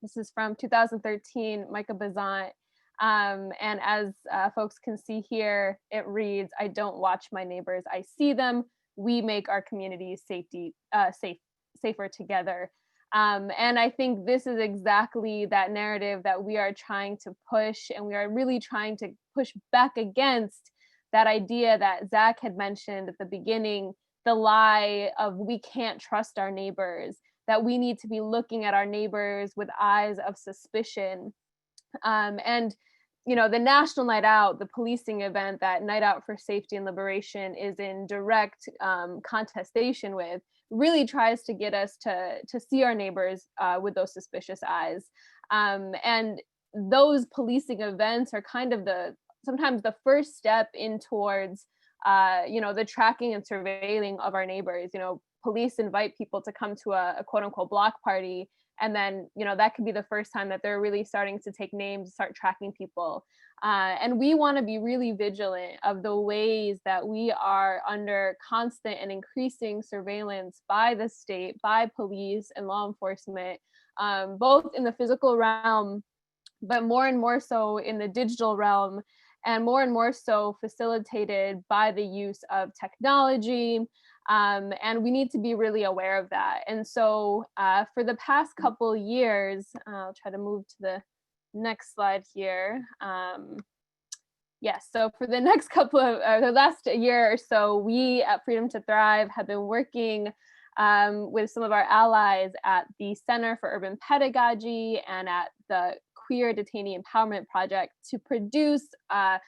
This is from 2013, Micah Bazant. And as folks can see here, it reads, "I don't watch my neighbors, I see them. We make our communities safer together." And I think this is exactly that narrative that we are trying to push, and we are really trying to push back against that idea that Zach had mentioned at the beginning, the lie of we can't trust our neighbors, that we need to be looking at our neighbors with eyes of suspicion. And, you know, the National Night Out, the policing event that Night Out for Safety and Liberation is in direct contestation with, really tries to get us to see our neighbors with those suspicious eyes. And those policing events are kind of sometimes the first step in towards, you know, the tracking and surveilling of our neighbors. You know, police invite people to come to a quote unquote block party. And then, you know, that could be the first time that they're really starting to take names, start tracking people. And we want to be really vigilant of the ways that we are under constant and increasing surveillance by the state, by police and law enforcement, both in the physical realm, but more and more so in the digital realm, and more so facilitated by the use of technology. And we need to be really aware of that. And so for the past couple years, I'll try to move to the next slide here. Yes, so for the next the last year or so, we at Freedom to Thrive have been working with some of our allies at the Center for Urban Pedagogy and at the Queer Detainee Empowerment Project to produce a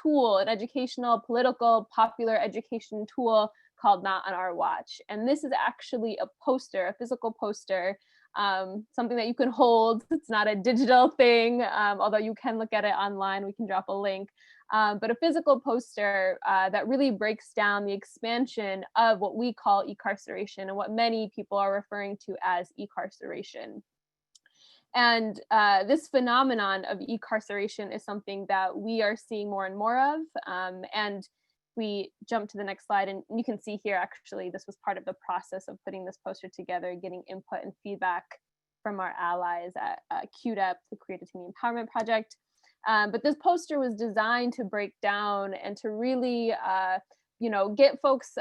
tool, an educational, political, popular education tool called Not on Our Watch. And this is actually a poster, a physical poster, something that you can hold. It's not a digital thing, although you can look at it online. We can drop a link. But a physical poster that really breaks down the expansion of what we call ecarceration and what many people are referring to as ecarceration. And this phenomenon of ecarceration is something that we are seeing more and more of. And we jump to the next slide, and you can see here, actually, this was part of the process of putting this poster together, getting input and feedback from our allies at QDEP, the Queer Detainee Empowerment Project. But this poster was designed to break down and to really, get folks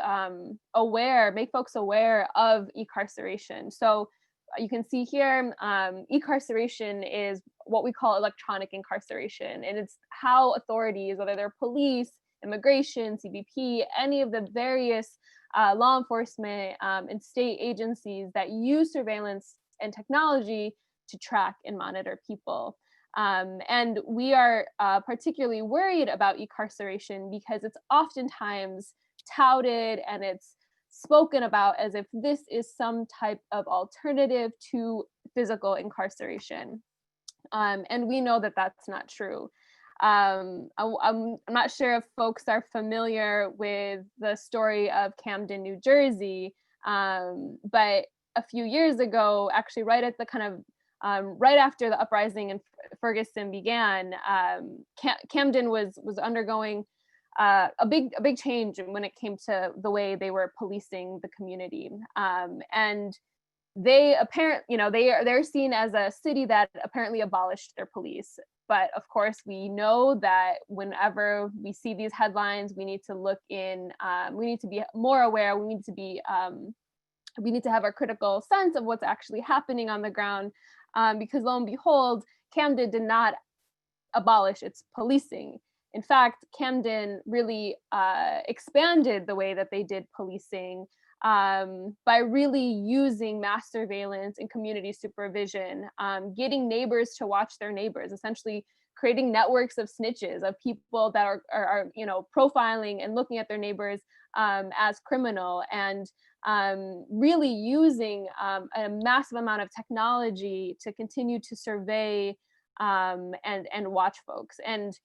aware, make folks aware of ecarceration. So you can see here, ecarceration is what we call electronic incarceration. And it's how authorities, whether they're police, immigration, CBP, any of the various law enforcement and state agencies that use surveillance and technology to track and monitor people. And we are particularly worried about ecarceration because it's oftentimes touted and it's spoken about as if this is some type of alternative to physical incarceration. And we know that that's not true. I'm not sure if folks are familiar with the story of Camden, New Jersey, but a few years ago, actually right at the kind of right after the uprising in Ferguson began, Camden was undergoing a big change when it came to the way they were policing the community, and they apparently, they're seen as a city that apparently abolished their police. But of course, we know that whenever we see these headlines, we need to look in. We need to be more aware. We need to be. We need to have a critical sense of what's actually happening on the ground, because lo and behold, Camden did not abolish its policing. In fact, Camden really expanded the way that they did policing by really using mass surveillance and community supervision, getting neighbors to watch their neighbors, essentially creating networks of snitches, of people that are profiling and looking at their neighbors as criminal, and really using a massive amount of technology to continue to survey and watch folks. And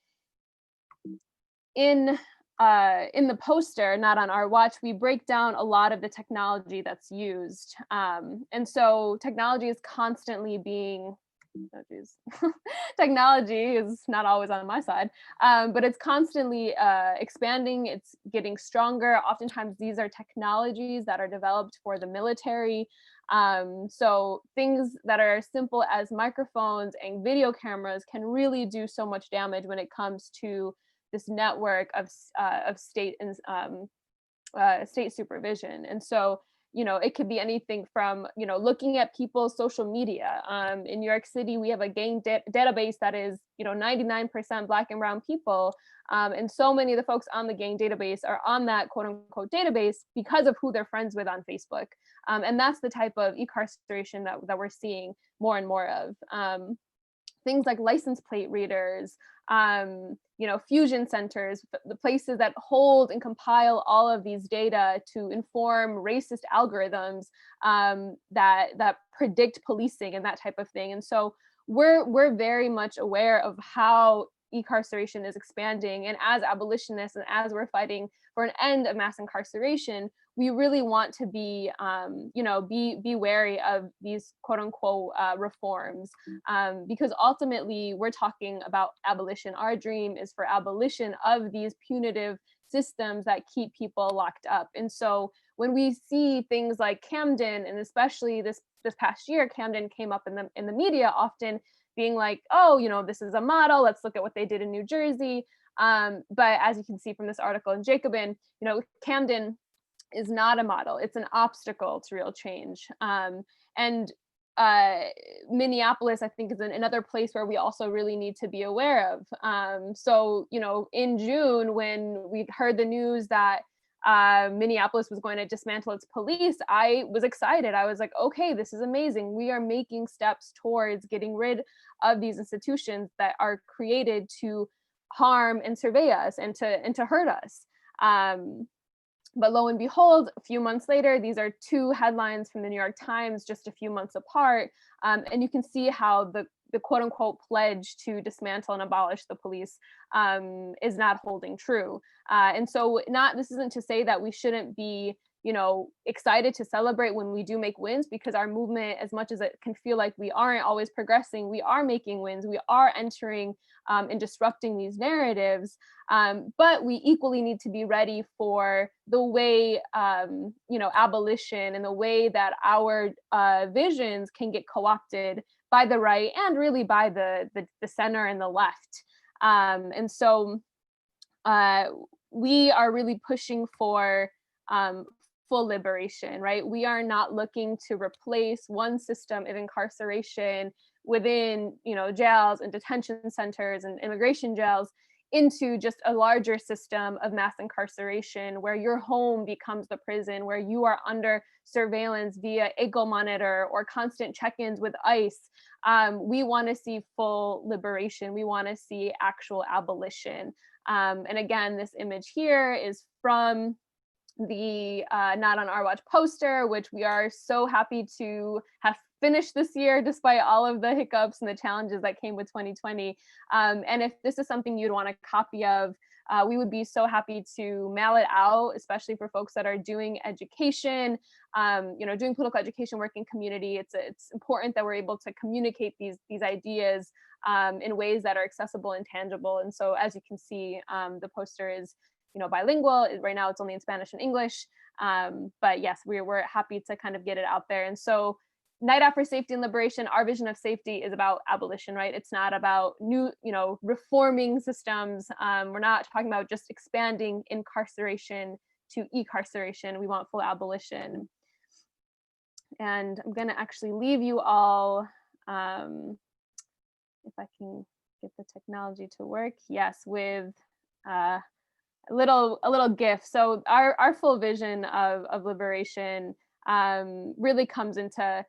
in the poster, Not on Our Watch, we break down a lot of the technology that's used. And so technology is constantly being, technology is not always on my side, but it's constantly expanding, it's getting stronger. Oftentimes these are technologies that are developed for the military. So things that are as simple as microphones and video cameras can really do so much damage when it comes to this network of state and state supervision. And so, it could be anything from, looking at people's social media. In New York City, we have a gang database that is, 99% Black and brown people. And so many of the folks on the gang database are on that quote unquote database because of who they're friends with on Facebook. And that's the type of incarceration that we're seeing more and more of. Things like license plate readers, fusion centers, the places that hold and compile all of these data to inform racist algorithms that predict policing and that type of thing. And so we're very much aware of how incarceration is expanding. And as abolitionists and as we're fighting for an end of mass incarceration, we really want to be wary of these quote unquote reforms, because ultimately we're talking about abolition. Our dream is for abolition of these punitive systems that keep people locked up. And so when we see things like Camden, and especially this past year, Camden came up in the media often being like, oh, this is a model, let's look at what they did in New Jersey. But as you can see from this article in Jacobin, Camden is not a model, it's an obstacle to real change. And Minneapolis, I think, is another place where we also really need to be aware of. So, in June, when we heard the news that Minneapolis was going to dismantle its police, I was excited. I was like, okay, this is amazing. We are making steps towards getting rid of these institutions that are created to harm and survey us and to hurt us. But lo and behold, a few months later, these are two headlines from the New York Times, just a few months apart. And you can see how the quote unquote pledge to dismantle and abolish the police is not holding true. And so this isn't to say that we shouldn't be, excited to celebrate when we do make wins, because our movement, as much as it can feel like we aren't always progressing, we are making wins, we are entering and disrupting these narratives. But we equally need to be ready for the way, abolition and the way that our visions can get co-opted by the right and really by the center and the left. And so we are really pushing for full liberation, right? We are not looking to replace one system of incarceration within, jails and detention centers and immigration jails into just a larger system of mass incarceration where your home becomes the prison, where you are under surveillance via ankle monitor or constant check-ins with ICE. We want to see full liberation. We want to see actual abolition. And again, this image here is from the Not on Our Watch poster, which we are so happy to have finished this year despite all of the hiccups and the challenges that came with 2020. And if this is something you'd want a copy of, we would be so happy to mail it out, especially for folks that are doing education, doing political education work in community. It's important that we're able to communicate these ideas in ways that are accessible and tangible. And so, as you can see, the poster is bilingual. Right now it's only in Spanish and English. But yes, we're happy to kind of get it out there. And so Night Out for Safety and Liberation, our vision of safety is about abolition, right? It's not about new, reforming systems. We're not talking about just expanding incarceration to ecarceration. We want full abolition. And I'm gonna actually leave you all, if I can get the technology to work, yes, with a little gift. So our full vision of liberation really comes into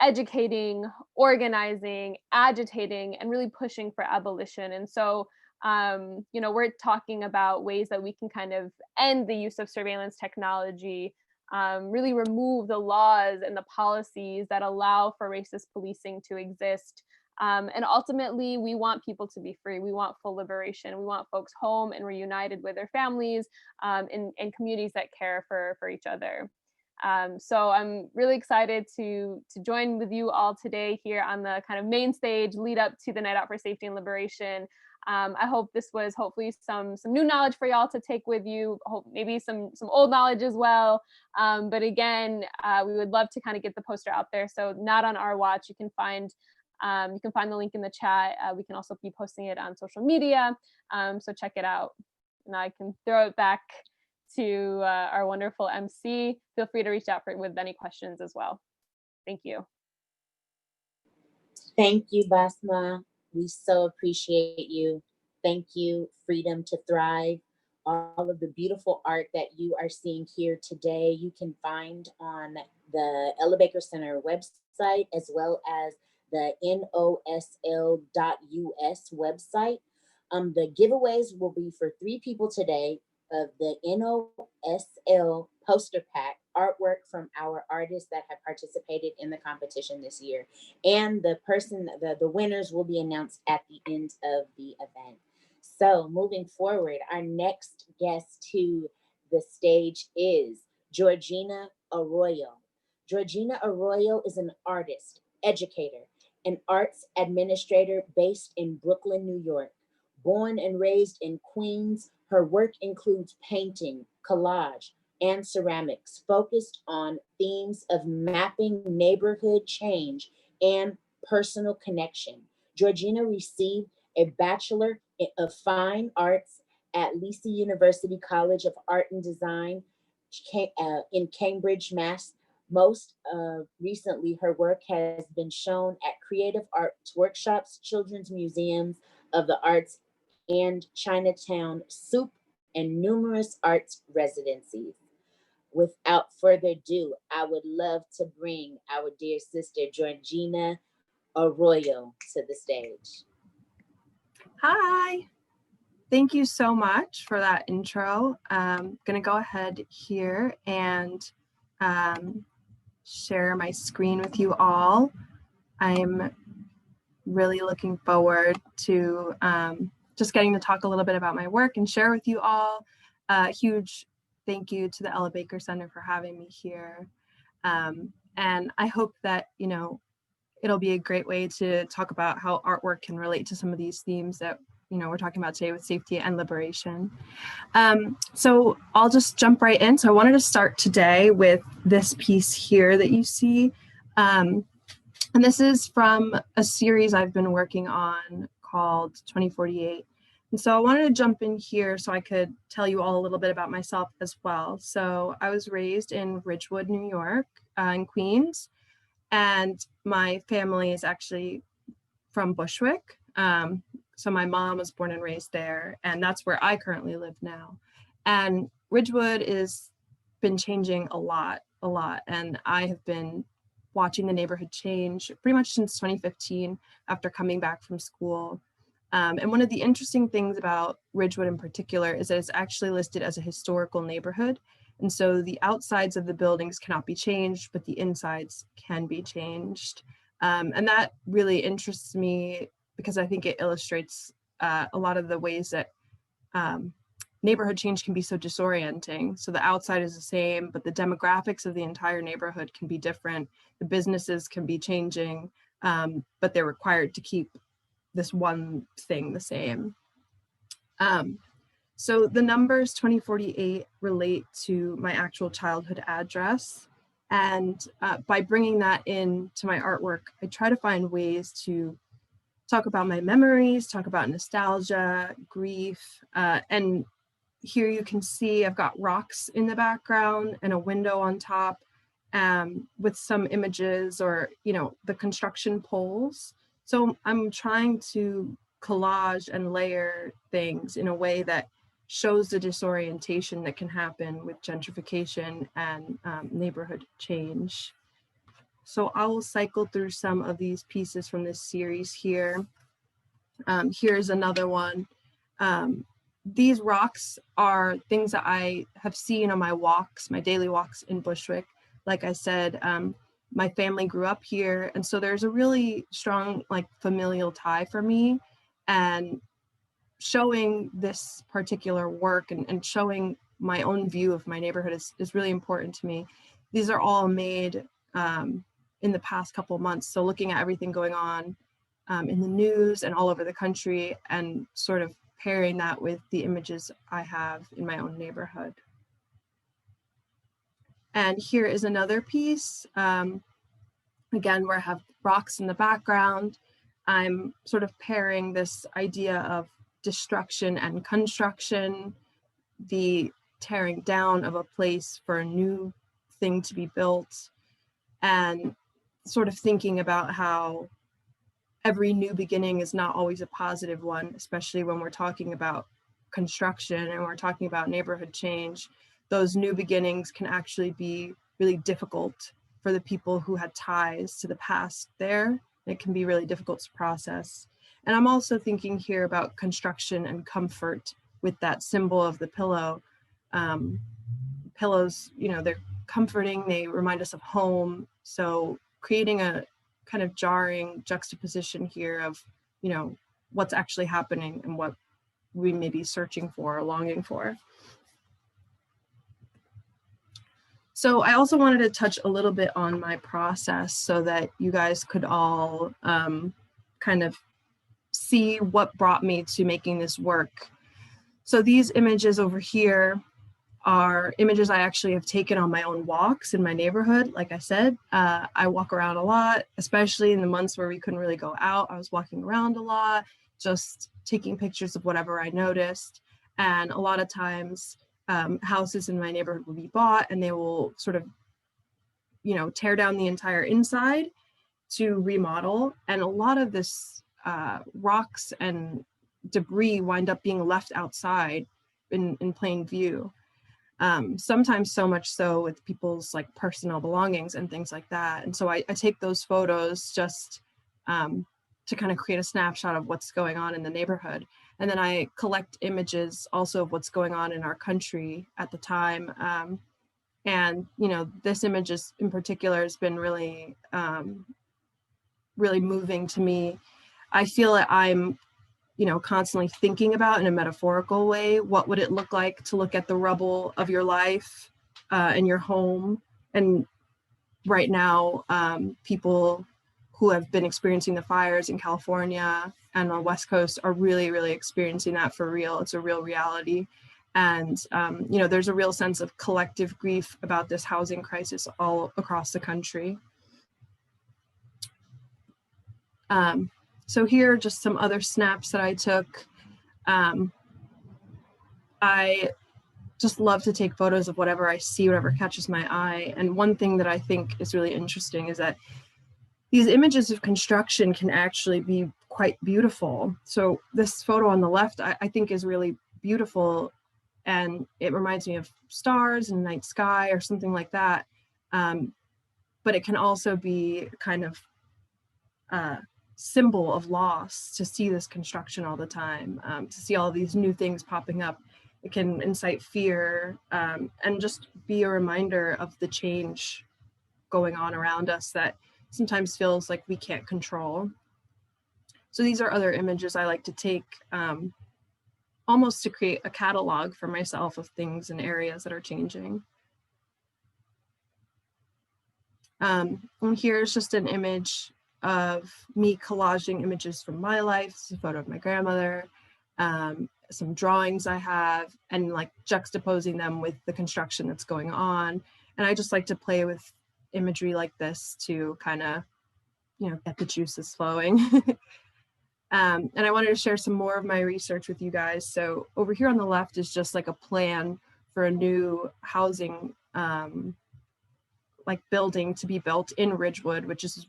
educating, organizing, agitating, and really pushing for abolition. And so, we're talking about ways that we can kind of end the use of surveillance technology, really remove the laws and the policies that allow for racist policing to exist. And ultimately, we want people to be free. We want full liberation. We want folks home and reunited with their families in communities that care for each other. So I'm really excited to join with you all today here on the kind of main stage lead up to the Night Out for Safety and Liberation. I hope this was hopefully some new knowledge for y'all to take with you, hope maybe some old knowledge as well. But again, we would love to kind of get the poster out there. So Not on Our Watch, you can find the link in the chat. We can also be posting it on social media. So check it out. And I can throw it back to our wonderful MC. Feel free to reach out with any questions as well. Thank you. Thank you, Basma. We so appreciate you. Thank you, Freedom to Thrive. All of the beautiful art that you are seeing here today, you can find on the Ella Baker Center website, as well as the nosl.us website. The giveaways will be for 3 people today of the NOSL poster pack, artwork from our artists that have participated in the competition this year. And the winners will be announced at the end of the event. So moving forward, our next guest to the stage is Georgina Arroyo. Georgina Arroyo is an artist, educator, and arts administrator based in Brooklyn, New York. Born and raised in Queens, her work includes painting, collage, and ceramics, focused on themes of mapping neighborhood change and personal connection. Georgina received a Bachelor of Fine Arts at Lisa University College of Art and Design in Cambridge, Mass. Most recently, her work has been shown at creative arts workshops, children's museums of the arts, and Chinatown Soup and numerous arts residencies. Without further ado, I would love to bring our dear sister Georgina Arroyo to the stage. Hi, thank you so much for that intro. I'm gonna go ahead here and share my screen with you all. I'm really looking forward to just getting to talk a little bit about my work and share with you all. Huge thank you to the Ella Baker Center for having me here. And I hope that, you know, it'll be a great way to talk about how artwork can relate to some of these themes that, you know, we're talking about today with safety and liberation. So I'll just jump right in. So I wanted to start today with this piece here that you see. And this is from a series I've been working on called 2048. And so I wanted to jump in here so I could tell you all a little bit about myself as well. So I was raised in Ridgewood, New York, in Queens, and my family is actually from Bushwick. So my mom was born and raised there, and that's where I currently live now. And Ridgewood is been changing a lot. And I have been watching the neighborhood change pretty much since 2015 after coming back from school. And one of the interesting things about Ridgewood in particular is that it's actually listed as a historical neighborhood. And so the outsides of the buildings cannot be changed, but the insides can be changed. And that really interests me because I think it illustrates a lot of the ways that neighborhood change can be so disorienting. So the outside is the same, but the demographics of the entire neighborhood can be different. The businesses can be changing, but they're required to keep this one thing the same. So the numbers 2048 relate to my actual childhood address. And by bringing that into my artwork, I try to find ways to talk about my memories, talk about nostalgia, grief, and here you can see I've got rocks in the background and a window on top with some images or, you know, the construction poles. So I'm trying to collage and layer things in a way that shows the disorientation that can happen with gentrification and neighborhood change. So I will cycle through some of these pieces from this series here. Here's another one. These rocks are things that I have seen on my walks, my daily walks in Bushwick. Like I said, my family grew up here. And so there's a really strong like familial tie for me, and showing this particular work and showing my own view of my neighborhood is really important to me. These are all made in the past couple of months. So looking at everything going on in the news and all over the country and sort of pairing that with the images I have in my own neighborhood. And here is another piece, again, where I have rocks in the background. I'm sort of pairing this idea of destruction and construction, the tearing down of a place for a new thing to be built, and sort of thinking about how every new beginning is not always a positive one, especially when we're talking about construction and we're talking about neighborhood change. Those new beginnings can actually be really difficult for the people who had ties to the past there. It can be really difficult to process. And I'm also thinking here about construction and comfort with that symbol of the pillow. Pillows, you know, they're comforting, they remind us of home. So creating a kind of jarring juxtaposition here of, you know, what's actually happening and what we may be searching for or longing for. So I also wanted to touch a little bit on my process so that you guys could all kind of see what brought me to making this work. So these images over here are images I actually have taken on my own walks in my neighborhood. Like I said, I walk around a lot, especially in the months where we couldn't really go out. I was walking around a lot, just taking pictures of whatever I noticed. And a lot of times houses in my neighborhood will be bought and they will sort of, you know, tear down the entire inside to remodel. And a lot of this rocks and debris wind up being left outside in plain view. Sometimes so much so with people's like personal belongings and things like that. And so I take those photos just to kind of create a snapshot of what's going on in the neighborhood. And then I collect images also of what's going on in our country at the time. And, you know, this image is, in particular has been really, really moving to me. I feel that I'm, you know, constantly thinking about in a metaphorical way, what would it look like to look at the rubble of your life and your home? And right now, people who have been experiencing the fires in California and on the West Coast are really, really experiencing that for real. It's a real reality. And, you know, there's a real sense of collective grief about this housing crisis all across the country. So here are just some other snaps that I took. I just love to take photos of whatever I see, whatever catches my eye. And one thing that I think is really interesting is that these images of construction can actually be quite beautiful. So this photo on the left, I think is really beautiful. And it reminds me of stars and night sky or something like that. But it can also be kind of symbol of loss to see this construction all the time, to see all these new things popping up. It can incite fear and just be a reminder of the change going on around us that sometimes feels like we can't control. So these are other images I like to take almost to create a catalog for myself of things and areas that are changing. And here's just an image of me collaging images from my life. This is a photo of my grandmother, some drawings I have, and like juxtaposing them with the construction that's going on. And I just like to play with imagery like this to kind of, you know, get the juices flowing. And I wanted to share some more of my research with you guys. So over here on the left is just like a plan for a new housing like building to be built in Ridgewood, which is,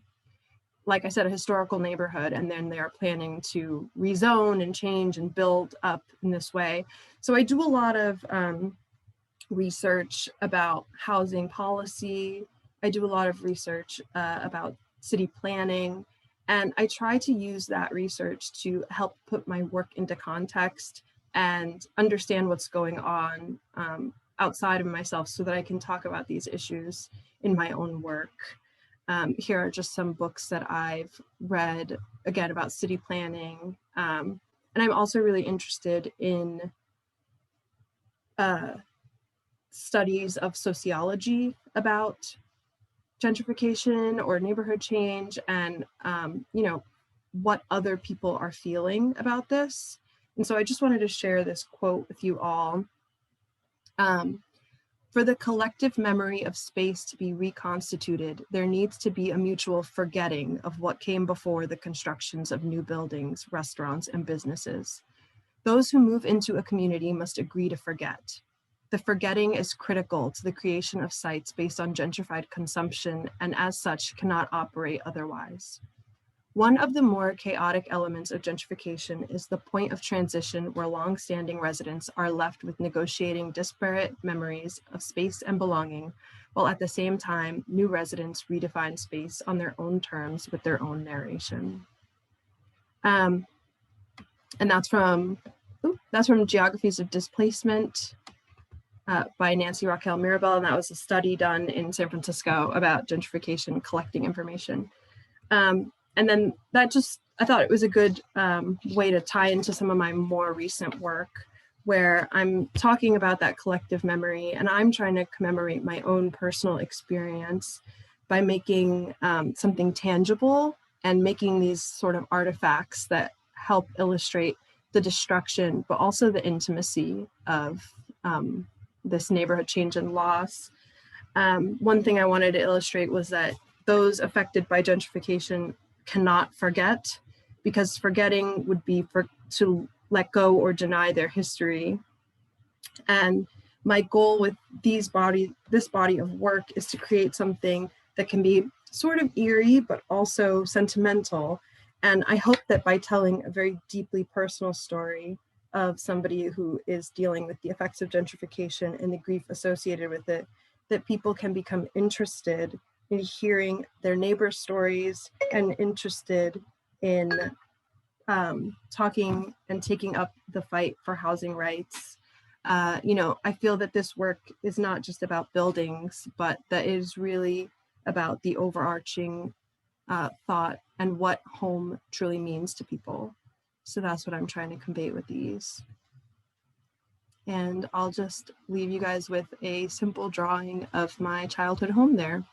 like I said, a historical neighborhood. And then they are planning to rezone and change and build up in this way. So I do a lot of research about housing policy. I do a lot of research about city planning. And I try to use that research to help put my work into context and understand what's going on outside of myself so that I can talk about these issues in my own work. Here are just some books that I've read, again, about city planning. And I'm also really interested in studies of sociology about gentrification or neighborhood change and, you know, what other people are feeling about this. And so I just wanted to share this quote with you all. For the collective memory of space to be reconstituted, there needs to be a mutual forgetting of what came before the constructions of new buildings, restaurants, and businesses. Those who move into a community must agree to forget. The forgetting is critical to the creation of sites based on gentrified consumption and as such cannot operate otherwise. One of the more chaotic elements of gentrification is the point of transition where long-standing residents are left with negotiating disparate memories of space and belonging, while at the same time, new residents redefine space on their own terms with their own narration. And that's from Geographies of Displacement by Nancy Raquel Mirabal, and that was a study done in San Francisco about gentrification, collecting information. And then that just, I thought it was a good way to tie into some of my more recent work where I'm talking about that collective memory and I'm trying to commemorate my own personal experience by making something tangible and making these sort of artifacts that help illustrate the destruction, but also the intimacy of this neighborhood change and loss. One thing I wanted to illustrate was that those affected by gentrification cannot forget, because forgetting would be to let go or deny their history. And my goal with this body of work is to create something that can be sort of eerie, but also sentimental. And I hope that by telling a very deeply personal story of somebody who is dealing with the effects of gentrification and the grief associated with it, that people can become interested in hearing their neighbors' stories and interested in talking and taking up the fight for housing rights. You know, I feel that this work is not just about buildings, but that it is really about the overarching thought and what home truly means to people. So that's what I'm trying to convey with these. And I'll just leave you guys with a simple drawing of my childhood home there.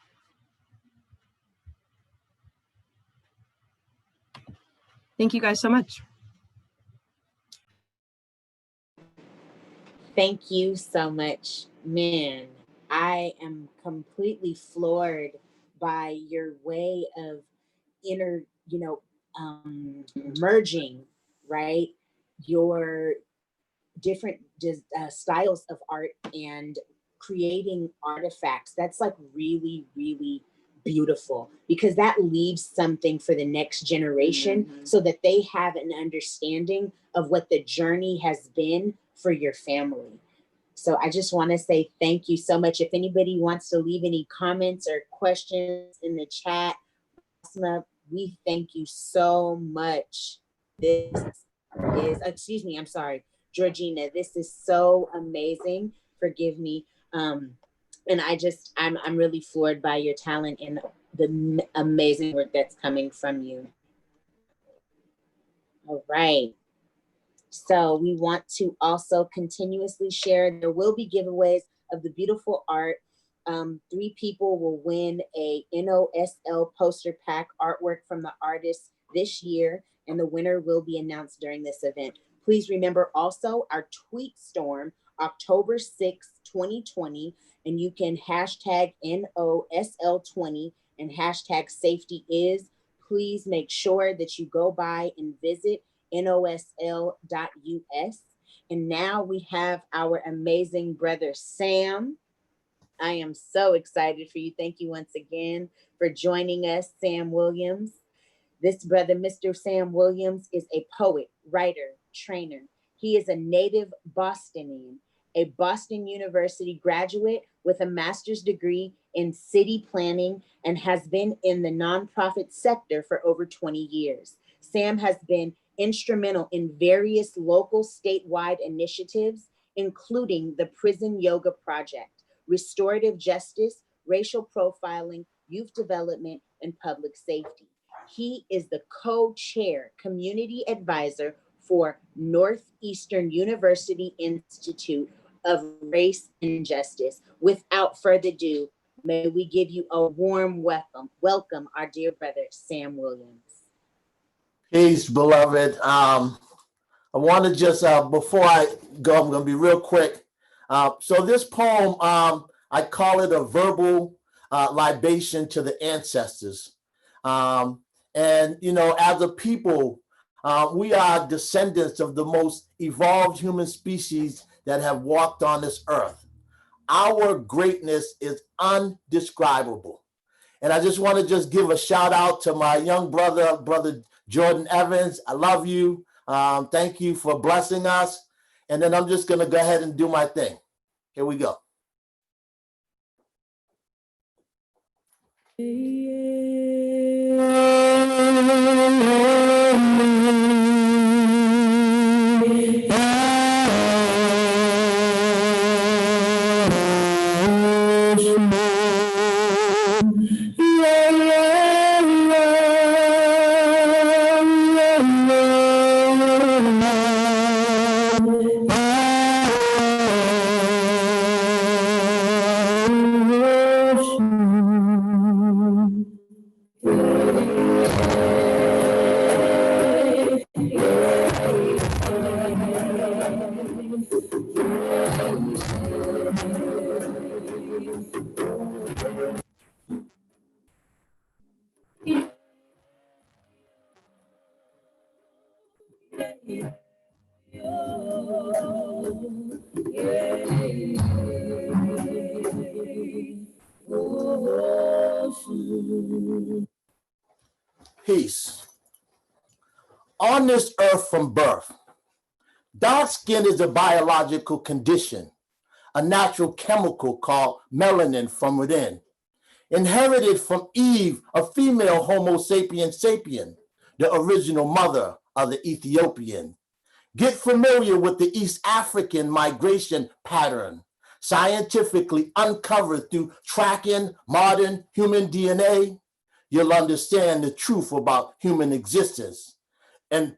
Thank you guys so much. Thank you so much, man. I am completely floored by your way of merging, right? Your different styles of art and creating artifacts. That's like really, really beautiful, because that leaves something for the next generation so that they have an understanding of what the journey has been for your family. So I just want to say thank you so much. If anybody wants to leave any comments or questions in the chat, we thank you so much. This is, I'm sorry, Georgina, this is so amazing. Forgive me. And I'm really floored by your talent and the amazing work that's coming from you. All right. So we want to also continuously share. There will be giveaways of the beautiful art. 3 people will win a NOSL poster pack artwork from the artist this year, and the winner will be announced during this event. Please remember also our tweet storm, October 6th, 2020, and you can hashtag NOSL20 and hashtag safety is. Please make sure that you go by and visit nosl.us. And now we have our amazing brother, Sam. I am so excited for you. Thank you once again for joining us, Sam Williams. This brother, Mr. Sam Williams, is a poet, writer, trainer. He is a native Bostonian, a Boston University graduate with a master's degree in city planning, and has been in the nonprofit sector for over 20 years. Sam has been instrumental in various local statewide initiatives, including the Prison Yoga Project, restorative justice, racial profiling, youth development, and public safety. He is the co-chair community advisor for Northeastern University Institute of Race and Justice. Without further ado, may we give you a warm welcome, our dear brother, Sam Williams. Peace, beloved. I want to just, before I go, I'm going to be real quick. So this poem, I call it a verbal libation to the ancestors. And, you know, as a people, we are descendants of the most evolved human species that have walked on this earth. Our greatness is undescribable. And I just want to just give a shout out to my young brother Jordan Evans. I love you. Thank you for blessing us. And then I'm just going to go ahead and do my thing. Here we go. Peace. On this earth from birth, Dark skin is a biological condition, a natural chemical called melanin from within, inherited from Eve, a female Homo sapien sapien, the original mother of the Ethiopian. Get familiar with the East African migration pattern, scientifically uncovered through tracking modern human DNA. You'll understand the truth about human existence and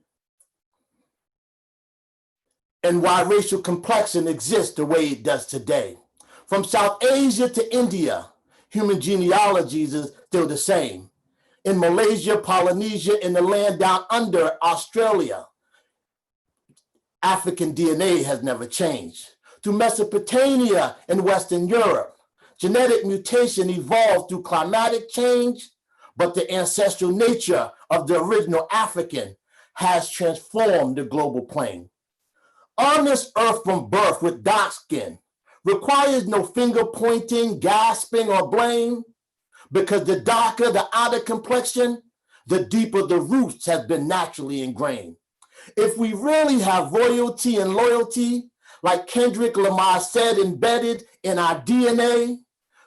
why racial complexion exists the way it does today. From South Asia to India, human genealogies is still the same. In Malaysia, Polynesia, and the land down under Australia, African DNA has never changed. Through Mesopotamia and Western Europe, genetic mutation evolved through climatic change, but the ancestral nature of the original African has transformed the global plane. On this earth from birth with dark skin requires no finger pointing, gasping, or blame, because the darker the outer complexion, the deeper the roots have been naturally ingrained. If we really have royalty and loyalty, like Kendrick Lamar said, embedded in our DNA,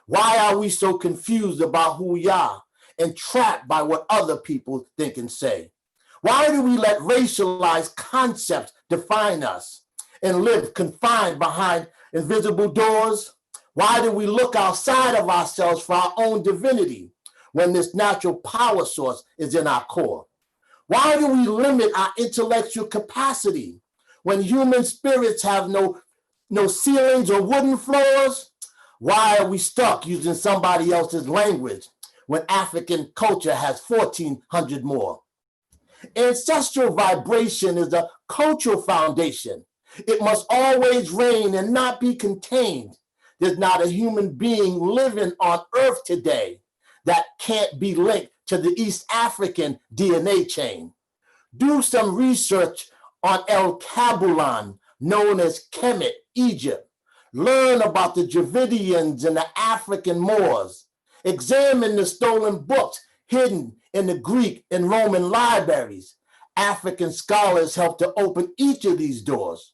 why are we so confused about who we are and trapped by what other people think and say? Why do we let racialized concepts define us and live confined behind invisible doors? Why do we look outside of ourselves for our own divinity when this natural power source is in our core? Why do we limit our intellectual capacity when human spirits have no ceilings or wooden floors? Why are we stuck using somebody else's language when African culture has 1,400 more? Ancestral vibration is a cultural foundation. It must always reign and not be contained. There's not a human being living on earth today that can't be linked to the East African DNA chain. Do some research on El Kabulan, known as Kemet, Egypt. Learn about the Dravidians and the African Moors. Examine the stolen books hidden in the Greek and Roman libraries. African scholars helped to open each of these doors.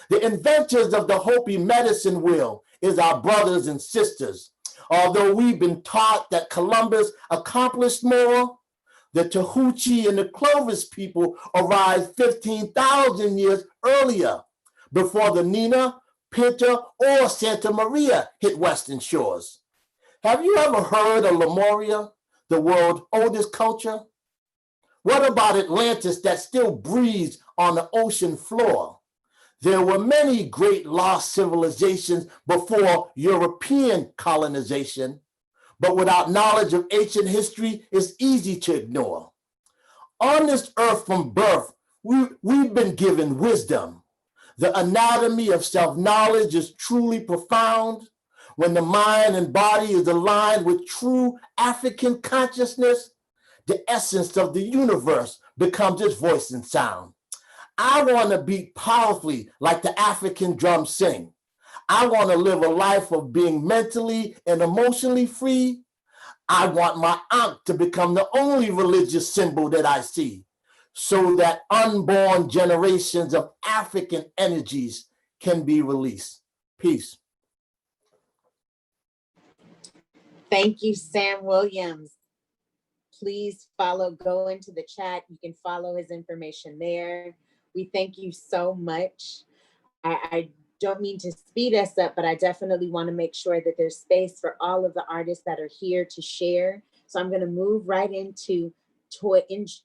The inventors of the Hopi medicine wheel is our brothers and sisters. Although we've been taught that Columbus accomplished more, the Tahuchi and the Clovis people arrived 15,000 years earlier, before the Nina, Pinta, or Santa Maria hit Western shores. Have you ever heard of Lemuria, the world's oldest culture? What about Atlantis that still breathes on the ocean floor? There were many great lost civilizations before European colonization, but without knowledge of ancient history, it's easy to ignore. On this earth from birth, we've been given wisdom. The anatomy of self-knowledge is truly profound. When the mind and body is aligned with true African consciousness, the essence of the universe becomes its voice and sound. I want to beat powerfully like the African drums sing. I want to live a life of being mentally and emotionally free. I want my Ankh to become the only religious symbol that I see, so that unborn generations of African energies can be released. Peace. Thank you, Sam Williams. Please go into the chat. You can follow his information there. We thank you so much. I don't mean to speed us up, but I definitely want to make sure that there's space for all of the artists that are here to share. So I'm going to move right into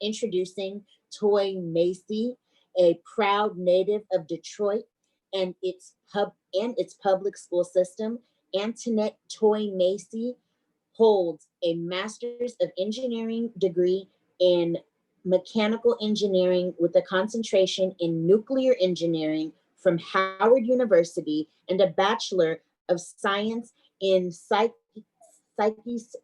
introducing Toy Macy, a proud native of Detroit and its public school system. Antoinette Toy Macy holds a Master's of Engineering degree in Mechanical Engineering with a concentration in Nuclear Engineering from Howard University and a Bachelor of Science in Psyches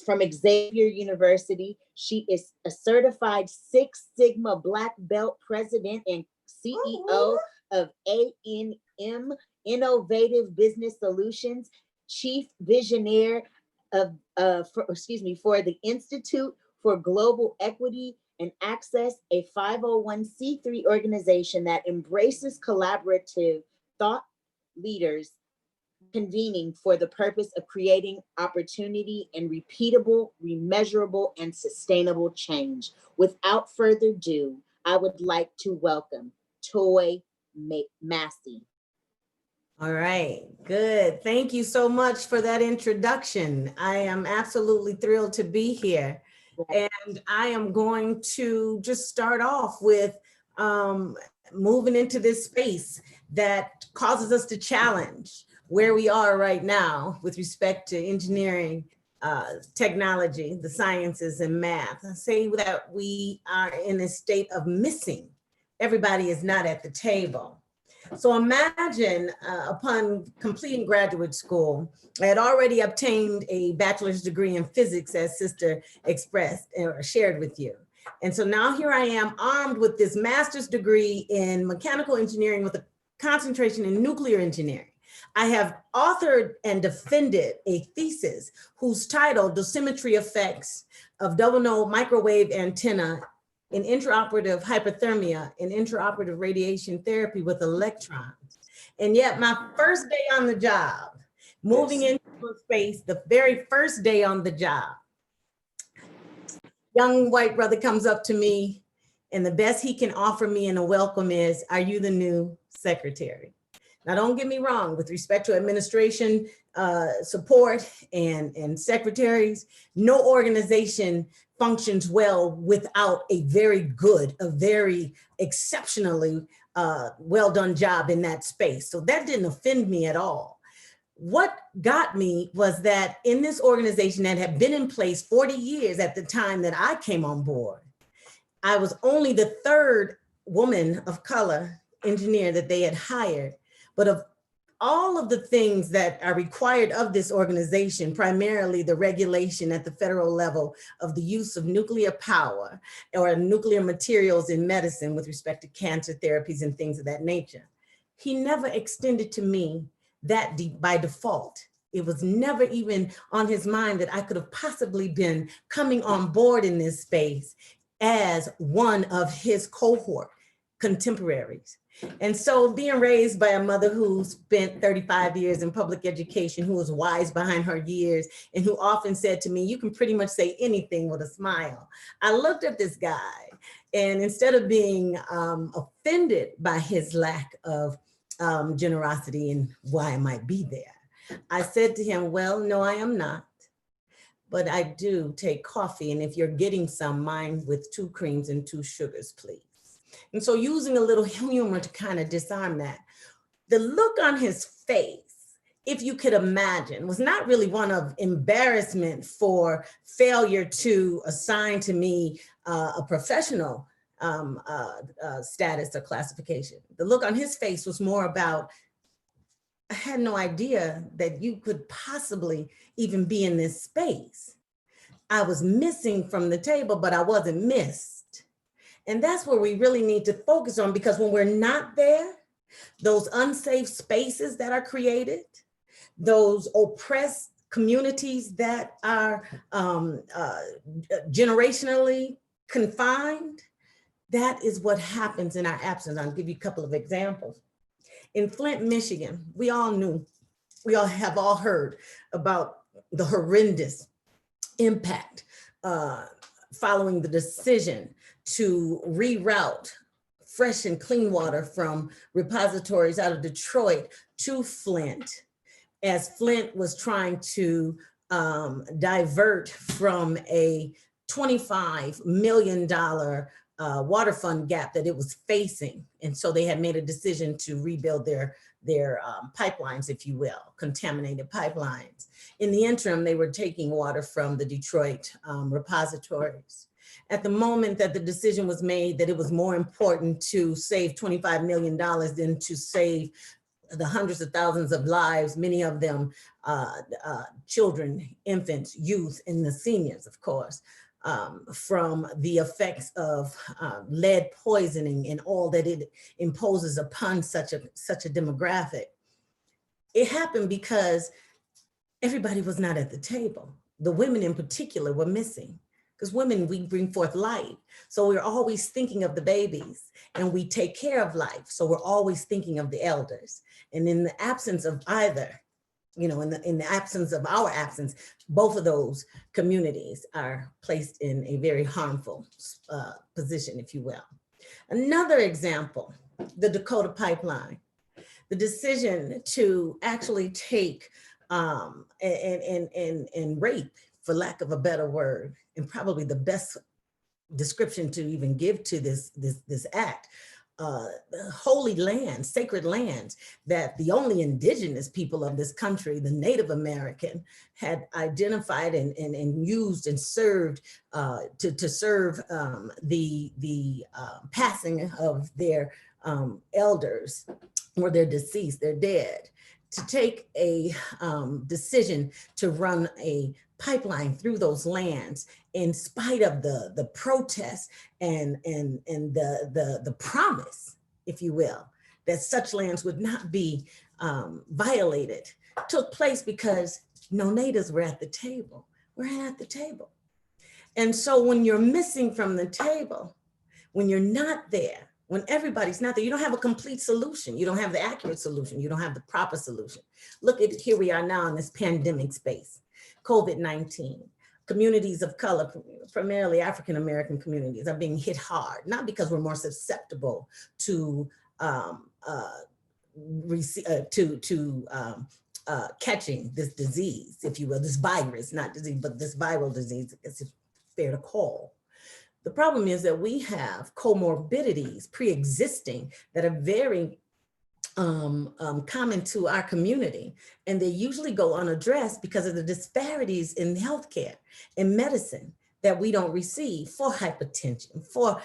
from Xavier University. She is a certified Six Sigma Black Belt president and CEO of A&M Innovative Business Solutions, chief visionaire for the Institute for Global Equity and Access, a 501c3 organization that embraces collaborative thought leaders convening for the purpose of creating opportunity and repeatable, remeasurable, and sustainable change. Without further ado, I would like to welcome Toy Massey. All right, good. Thank you so much for that introduction. I am absolutely thrilled to be here. And I am going to just start off with moving into this space that causes us to challenge where we are right now with respect to engineering, technology, the sciences, and math. I say that we are in a state of missing. Everybody is not at the table. So imagine upon completing graduate school, I had already obtained a bachelor's degree in physics, as Sister expressed or shared with you. And so now here I am armed with this master's degree in mechanical engineering with a concentration in nuclear engineering. I have authored and defended a thesis whose title, Dosimetry Effects of Double Node Microwave Antenna in Intraoperative Hypothermia and Intraoperative Radiation Therapy with Electrons. And yet my first day on the job, moving into a space, the very first day on the job, young white brother comes up to me and the best he can offer me in a welcome is, are you the new secretary? Now, don't get me wrong, with respect to administration support and secretaries, no organization functions well without a very good, a very exceptionally well done job in that space. So that didn't offend me at all. What got me was that in this organization that had been in place 40 years at the time that I came on board, I was only the third woman of color engineer that they had hired. But of all of the things that are required of this organization, primarily the regulation at the federal level of the use of nuclear power or nuclear materials in medicine with respect to cancer therapies and things of that nature, he never extended to me that by default. It was never even on his mind that I could have possibly been coming on board in this space as one of his cohort contemporaries. And so being raised by a mother who spent 35 years in public education, who was wise behind her years, and who often said to me, you can pretty much say anything with a smile. I looked at this guy, and instead of being offended by his lack of generosity and why I might be there, I said to him, well, no, I am not. But I do take coffee, and if you're getting some, mine with 2 creams and 2 sugars, please. And so using a little humor to kind of disarm that, the look on his face, if you could imagine, was not really one of embarrassment for failure to assign to me a professional status or classification. The look on his face was more about, I had no idea that you could possibly even be in this space. I was missing from the table, but I wasn't missed. And that's where we really need to focus on, because when we're not there, those unsafe spaces that are created, those oppressed communities that are generationally confined, that is what happens in our absence. I'll give you a couple of examples. In Flint, Michigan, we all have all heard about the horrendous impact following the decision to reroute fresh and clean water from repositories out of Detroit to Flint, as Flint was trying to divert from a $25 million water fund gap that it was facing. And so they had made a decision to rebuild their pipelines, if you will, contaminated pipelines. In the interim, they were taking water from the Detroit repositories. At the moment that the decision was made that it was more important to save $25 million than to save the hundreds of thousands of lives, many of them children, infants, youth, and the seniors, of course, from the effects of lead poisoning and all that it imposes upon such a demographic. It happened because everybody was not at the table. The women in particular were missing, because women, we bring forth life. So we're always thinking of the babies, and we take care of life. So we're always thinking of the elders. And in the absence of either, you know, in the absence of our absence, both of those communities are placed in a very harmful position, if you will. Another example, the Dakota Pipeline, the decision to actually take and rape, for lack of a better word, and probably the best description to even give to this act, holy land, sacred lands that the only indigenous people of this country, the Native American, had identified and used and served to serve the passing of their elders, or they're deceased, they're dead, to take a decision to run a pipeline through those lands in spite of the protests and the promise, if you will, that such lands would not be violated, took place because no natives were at the table. We're at the table. And so when you're missing from the table, when you're not there, when everybody's not there, you don't have a complete solution. You don't have the accurate solution. You don't have the proper solution. Look at here we are now in this pandemic space, COVID-19. Communities of color, primarily African-American communities, are being hit hard, not because we're more susceptible to catching this disease, if you will, this virus, not disease, but this viral disease, it's fair to call. The problem is that we have comorbidities pre-existing that are very common to our community, and they usually go unaddressed because of the disparities in healthcare and medicine that we don't receive for hypertension, for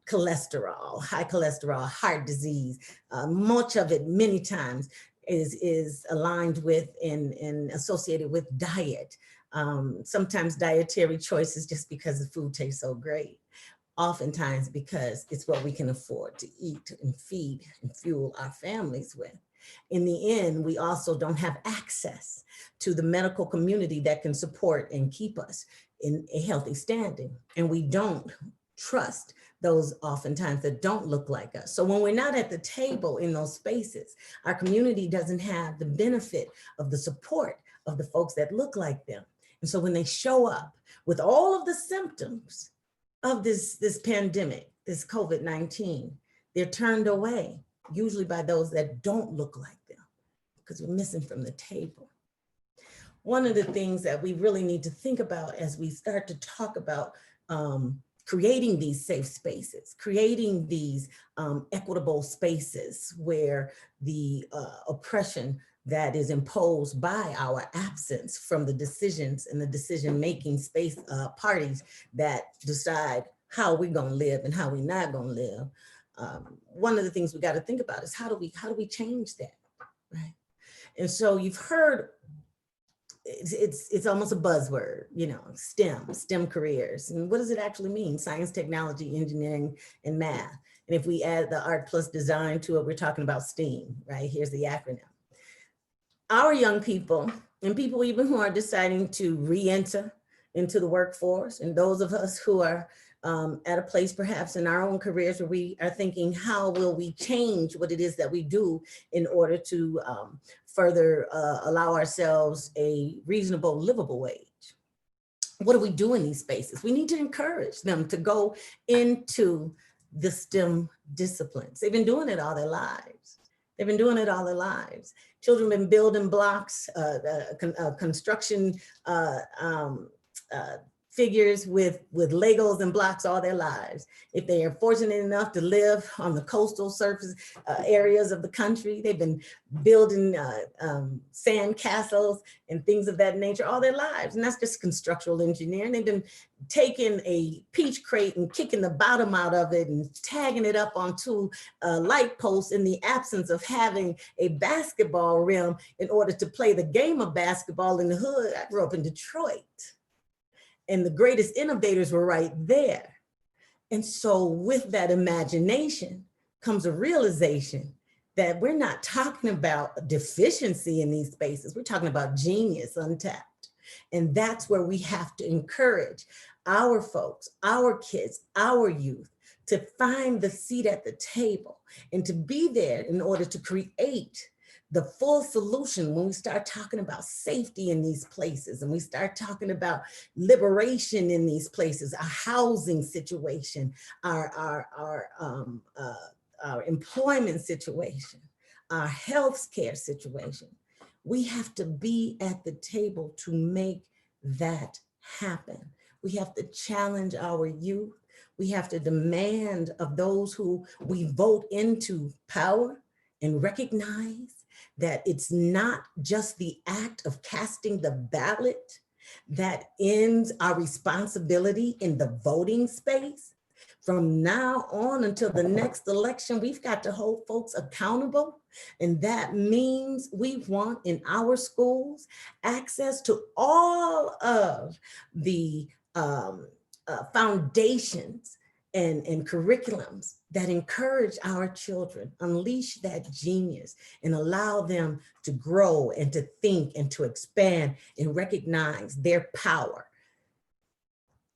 cholesterol, high cholesterol, heart disease. Much of it, many times, is aligned with and associated with diet. Sometimes dietary choices just because the food tastes so great. Oftentimes because it's what we can afford to eat and feed and fuel our families with. In the end, we also don't have access to the medical community that can support and keep us in a healthy standing. And we don't trust those oftentimes that don't look like us. So when we're not at the table in those spaces, our community doesn't have the benefit of the support of the folks that look like them. And so when they show up with all of the symptoms of this pandemic, this COVID-19, they're turned away, usually by those that don't look like them, because we're missing from the table. One of the things that we really need to think about as we start to talk about creating these safe spaces, creating these equitable spaces where the oppression that is imposed by our absence from the decisions and the decision-making space parties that decide how we're gonna live and how we're not gonna live. One of the things we gotta think about is how do we change that, right? And so you've heard, it's almost a buzzword, you know, STEM careers. And what does it actually mean? Science, technology, engineering, and math. And if we add the art plus design to it, we're talking about STEAM, right? Here's the acronym. Our young people, and people even who are deciding to re-enter into the workforce, and those of us who are at a place perhaps in our own careers where we are thinking, how will we change what it is that we do in order to further allow ourselves a reasonable, livable wage? What do we do in these spaces? We need to encourage them to go into the STEM disciplines. They've been doing it all their lives. They've been doing it all their lives. Children have been building blocks, construction figures with Legos and blocks all their lives. If they are fortunate enough to live on the coastal surface areas of the country, they've been building sand castles and things of that nature all their lives. And that's just constructional engineering. They've been taking a peach crate and kicking the bottom out of it and tagging it up onto a light post in the absence of having a basketball rim in order to play the game of basketball in the hood. I grew up in Detroit, and the greatest innovators were right there. And so with that imagination comes a realization that we're not talking about deficiency in these spaces. We're talking about genius untapped. And that's where we have to encourage our folks, our kids, our youth to find the seat at the table and to be there in order to create the full solution when we start talking about safety in these places and we start talking about liberation in these places, our housing situation, our employment situation, our health care situation. We have to be at the table to make that happen. We have to challenge our youth. We have to demand of those who we vote into power and recognize that it's not just the act of casting the ballot that ends our responsibility in the voting space. From now on until the next election, we've got to hold folks accountable. And that means we want in our schools access to all of the foundations and curriculums that encourage our children, unleash that genius and allow them to grow and to think and to expand and recognize their power.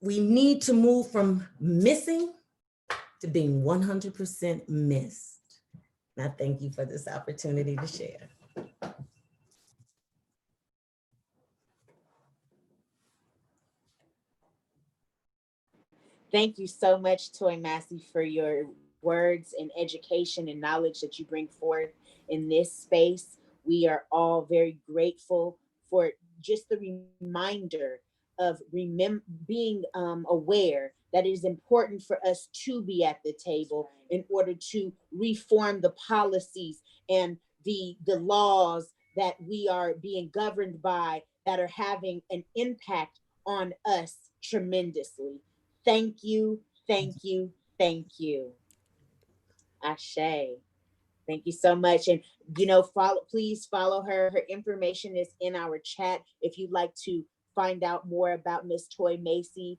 We need to move from missing to being 100% missed. And I thank you for this opportunity to share. Thank you so much, Toy Massey, for your words and education and knowledge that you bring forth in this space. We are all very grateful for just the reminder of being aware that it is important for us to be at the table in order to reform the policies and the laws that we are being governed by that are having an impact on us tremendously. Thank you, thank you, thank you. Ashe. Thank you so much. And please follow her. Her information is in our chat. If you'd like to find out more about Miss Toy Massey,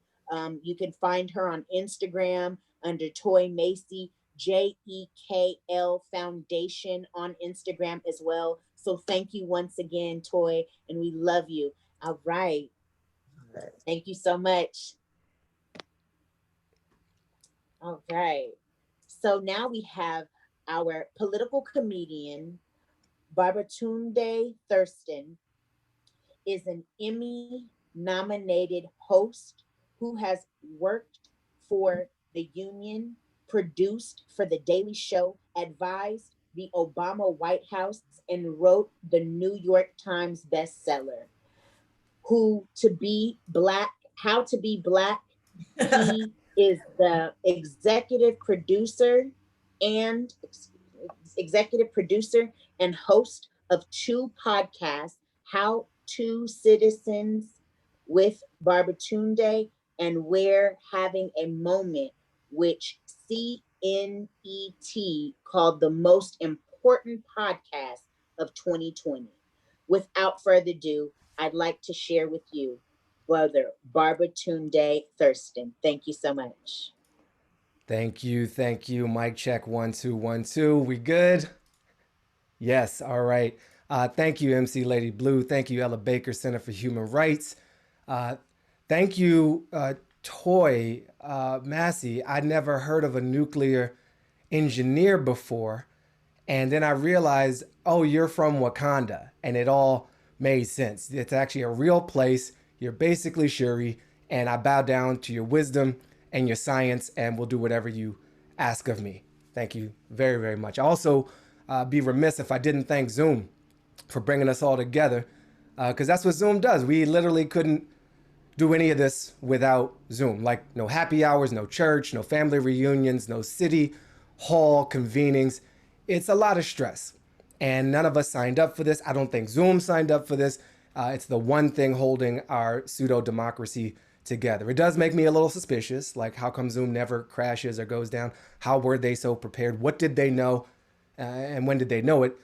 you can find her on Instagram under Toy Massey, JEKL Foundation on Instagram as well. So thank you once again, Toy, and we love you. All right. Thank you so much. All right. So now we have our political comedian, Babatunde Thurston, is an Emmy-nominated host who has worked for the Union, produced for The Daily Show, advised the Obama White House, and wrote the New York Times bestseller, How to Be Black. He is the executive producer and host of two podcasts, How to Citizens with Babatunde and We're Having a Moment, which CNET called the most important podcast of 2020. Without further ado, I'd like to share with you Brother Babatunde Thurston. Thank you so much. Thank you. Mic check 1 2 1 2. We good? Yes. All right. Thank you, MC Lady Blue. Thank you, Ella Baker Center for Human Rights. Thank you, Toy Massey. I'd never heard of a nuclear engineer before. And then I realized, oh, you're from Wakanda. And it all made sense. It's actually a real place. You're basically Shuri. And I bow down to your wisdom and your science and will do whatever you ask of me. Thank you very, very much. I'll also be remiss if I didn't thank Zoom for bringing us all together, because that's what Zoom does. We literally couldn't do any of this without Zoom. Like no happy hours, no church, no family reunions, no city hall convenings. It's a lot of stress. And none of us signed up for this. I don't think Zoom signed up for this. It's the one thing holding our pseudo-democracy together. It does make me a little suspicious. Like, how come Zoom never crashes or goes down? How were they so prepared? What did they know? And when did they know it?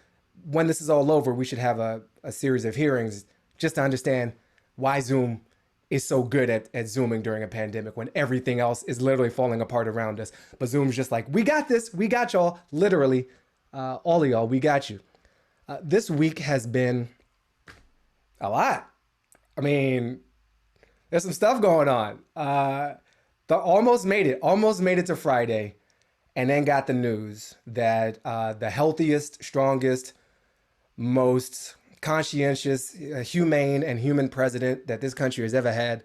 When this is all over, we should have a series of hearings just to understand why Zoom is so good at Zooming during a pandemic when everything else is literally falling apart around us. But Zoom's just like, we got this. We got y'all. Literally, all of y'all, we got you. This week has been a lot. I mean, there's some stuff going on. Almost made it to Friday, and then got the news that the healthiest, strongest, most conscientious, humane, and human president that this country has ever had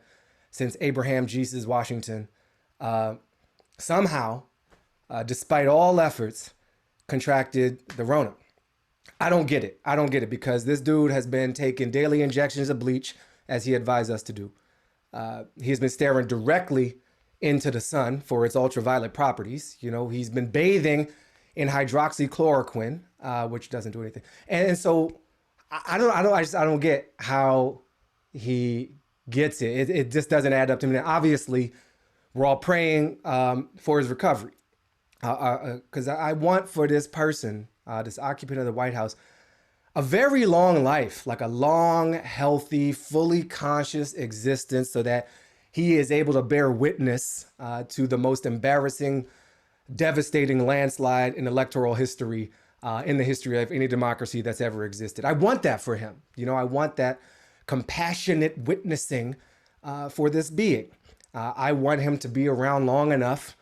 since Abraham Jesus Washington, somehow, despite all efforts, contracted the Rona. I don't get it because this dude has been taking daily injections of bleach as he advised us to do. He has been staring directly into the sun for its ultraviolet properties. You know, he's been bathing in hydroxychloroquine, which doesn't do anything. And so I don't get how he gets it. It just doesn't add up to me. Obviously, we're all praying for his recovery. Because I want for this person, this occupant of the White House, a very long life, like a long, healthy, fully conscious existence so that he is able to bear witness to the most embarrassing, devastating landslide in electoral history, in the history of any democracy that's ever existed. I want that for him. You know, I want that compassionate witnessing for this being. I want him to be around long enough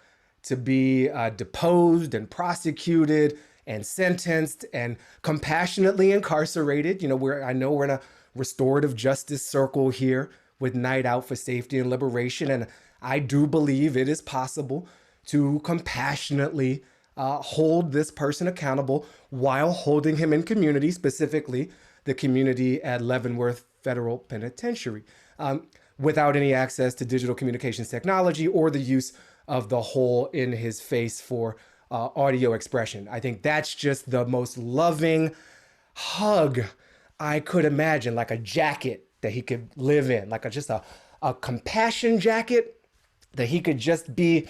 to be deposed and prosecuted and sentenced and compassionately incarcerated. You know, I know we're in a restorative justice circle here with Night Out for Safety and Liberation. And I do believe it is possible to compassionately hold this person accountable while holding him in community, specifically the community at Leavenworth Federal Penitentiary, without any access to digital communications technology or the use of the hole in his face for audio expression. I think that's just the most loving hug I could imagine, like a jacket that he could live in, like just a compassion jacket that he could just be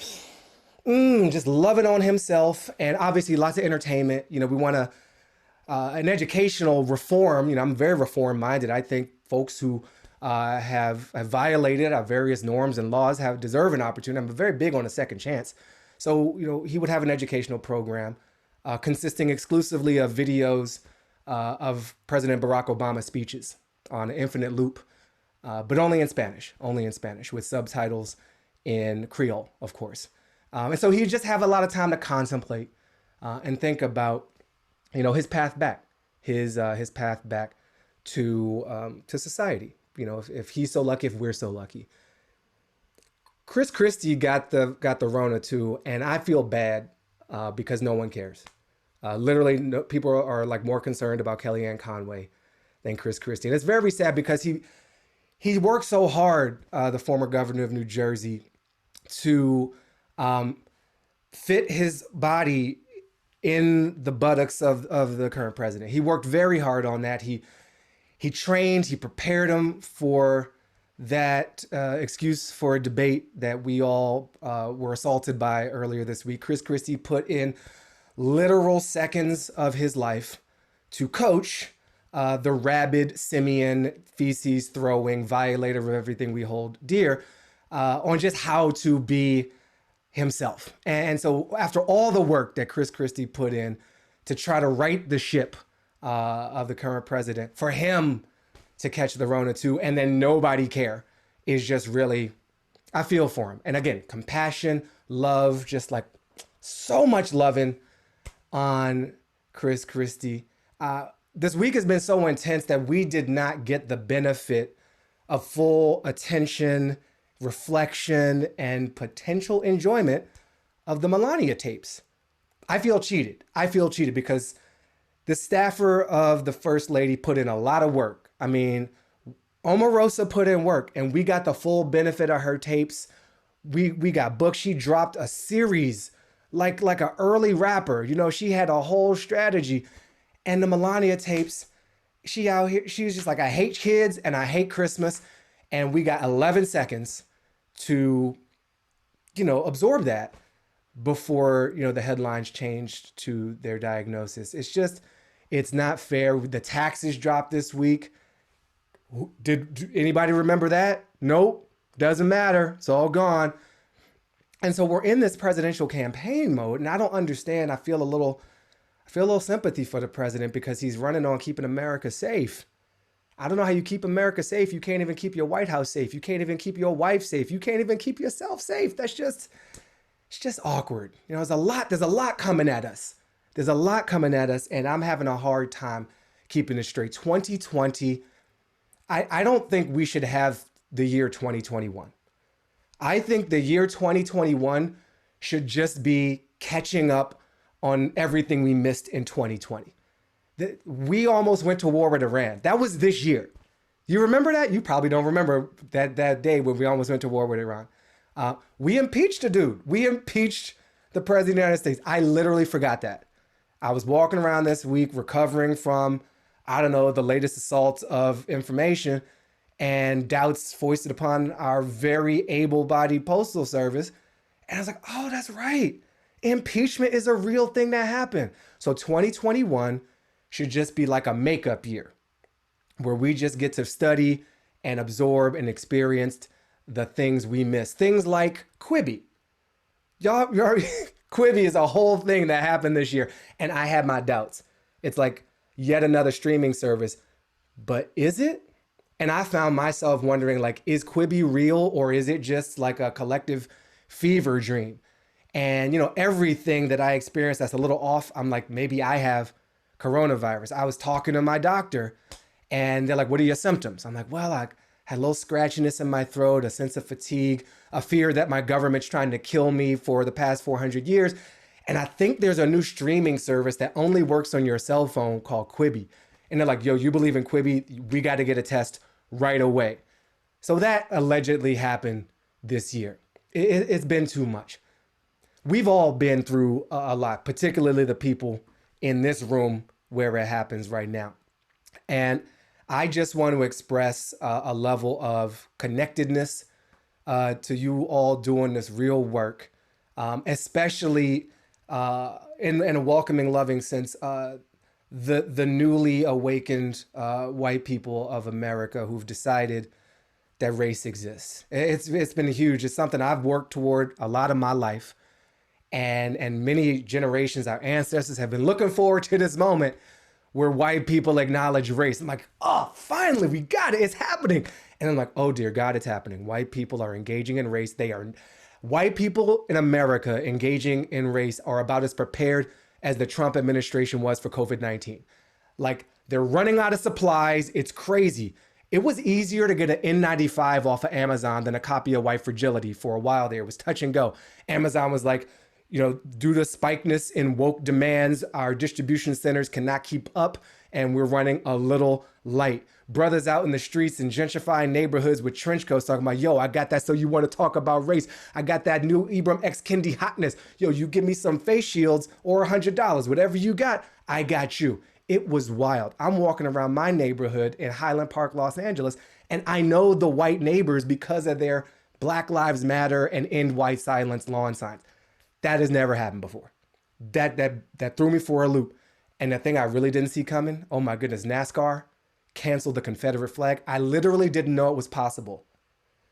just loving on himself. And obviously lots of entertainment. You know, we want an educational reform. You know, I'm very reform minded. I think folks who have violated our various norms and laws deserve an opportunity. I'm very big on a second chance. So, you know, he would have an educational program consisting exclusively of videos of President Barack Obama's speeches on an infinite loop, but only in Spanish, with subtitles in Creole, of course. And so he'd just have a lot of time to contemplate and think about, you know, his path back, his path back to society. You know, if he's so lucky, if we're so lucky. Chris Christie got the Rona too, and I feel bad because no one cares. Literally, people are like more concerned about Kellyanne Conway than Chris Christie, and it's very sad because he worked so hard, the former governor of New Jersey, to fit his body in the buttocks of the current president. He worked very hard on that. He trained, he prepared him for that excuse for a debate that we all were assaulted by earlier this week. Chris Christie put in literal seconds of his life to coach the rabid simian, feces throwing violator of everything we hold dear on just how to be himself. And so after all the work that Chris Christie put in to try to right the ship of the current president, for him to catch the Rona too, and then nobody care, is just really, I feel for him. And again, compassion, love, just like so much loving on Chris Christie. This week has been so intense that we did not get the benefit of full attention, reflection, and potential enjoyment of the Melania tapes. I feel cheated. Because the staffer of the First Lady put in a lot of work. I mean, Omarosa put in work, and we got the full benefit of her tapes. We got booked. She dropped a series like an early rapper. You know, she had a whole strategy. And the Melania tapes, she out here, she was just like, I hate kids and I hate Christmas. And we got 11 seconds to, you know, absorb that before, you know, the headlines changed to their diagnosis. It's not fair. The taxes dropped this week. Did anybody remember that? Nope. Doesn't matter. It's all gone. And so we're in this presidential campaign mode, and I don't understand. I feel a little sympathy for the president because he's running on keeping America safe. I don't know how you keep America safe. You can't even keep your White House safe. You can't even keep your wife safe. You can't even keep yourself safe. It's just awkward. You know, there's a lot coming at us. There's a lot coming at us, and I'm having a hard time keeping it straight. 2020, I don't think we should have the year 2021. I think the year 2021 should just be catching up on everything we missed in 2020. We almost went to war with Iran. That was this year. You remember that? You probably don't remember that day when we almost went to war with Iran. We impeached a dude. We impeached the president of the United States. I literally forgot that. I was walking around this week recovering from, I don't know, the latest assaults of information and doubts foisted upon our very able-bodied postal service. And I was like, oh, that's right. Impeachment is a real thing that happened. So 2021 should just be like a makeup year where we just get to study and absorb and experience the things we missed. Things like Quibi. Y'all, Quibi is a whole thing that happened this year, and I had my doubts. It's like yet another streaming service, but is it? And I found myself wondering, like, is Quibi real, or is it just like a collective fever dream? And, you know, everything that I experienced that's a little off, I'm like, maybe I have coronavirus. I was talking to my doctor, and they're like, what are your symptoms? I'm like, well, I had a little scratchiness in my throat, a sense of fatigue, a fear that my government's trying to kill me for the past 400 years. And I think there's a new streaming service that only works on your cell phone called Quibi. And they're like, yo, you believe in Quibi? We got to get a test right away. So that allegedly happened this year. It's been too much. We've all been through a lot, particularly the people in this room where it happens right now. And I just want to express a level of connectedness to you all doing this real work, especially in a welcoming, loving sense, the newly awakened white people of America who've decided that race exists. It's been huge. It's something I've worked toward a lot of my life, and many generations, our ancestors, have been looking forward to this moment where white people acknowledge race. I'm like, oh, finally, we got it. It's happening. And I'm like, oh, dear God, it's happening. White people are engaging in race. White people in America engaging in race are about as prepared as the Trump administration was for COVID-19. Like, they're running out of supplies. It's crazy. It was easier to get an N95 off of Amazon than a copy of White Fragility for a while there. It was touch and go. Amazon was like, you know, due to spikeness in woke demands, our distribution centers cannot keep up, and we're running a little light. Brothers out in the streets in gentrifying neighborhoods with trench coats talking about, yo, I got that, so you want to talk about race. I got that new Ibram X Kendi hotness. Yo, you give me some face shields or $100. Whatever you got, I got you. It was wild. I'm walking around my neighborhood in Highland Park, Los Angeles, and I know the white neighbors because of their Black Lives Matter and End White Silence lawn signs. That has never happened before. That threw me for a loop. And the thing I really didn't see coming, oh my goodness, NASCAR canceled the Confederate flag. I literally didn't know it was possible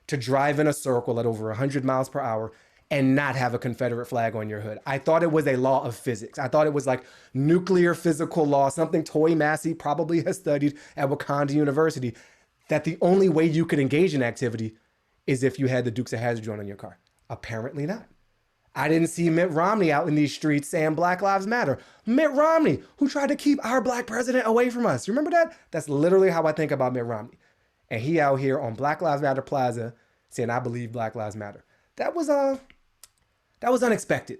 to drive in a circle at over 100 miles per hour and not have a Confederate flag on your hood. I thought it was a law of physics. I thought it was like nuclear physical law, something Toy Massey probably has studied at Wakanda University, that the only way you could engage in activity is if you had the Dukes of Hazzard on your car. Apparently not. I didn't see Mitt Romney out in these streets saying Black Lives Matter. Mitt Romney, who tried to keep our black president away from us. Remember that? That's literally how I think about Mitt Romney. And he out here on Black Lives Matter Plaza saying, I believe Black Lives Matter. That was unexpected.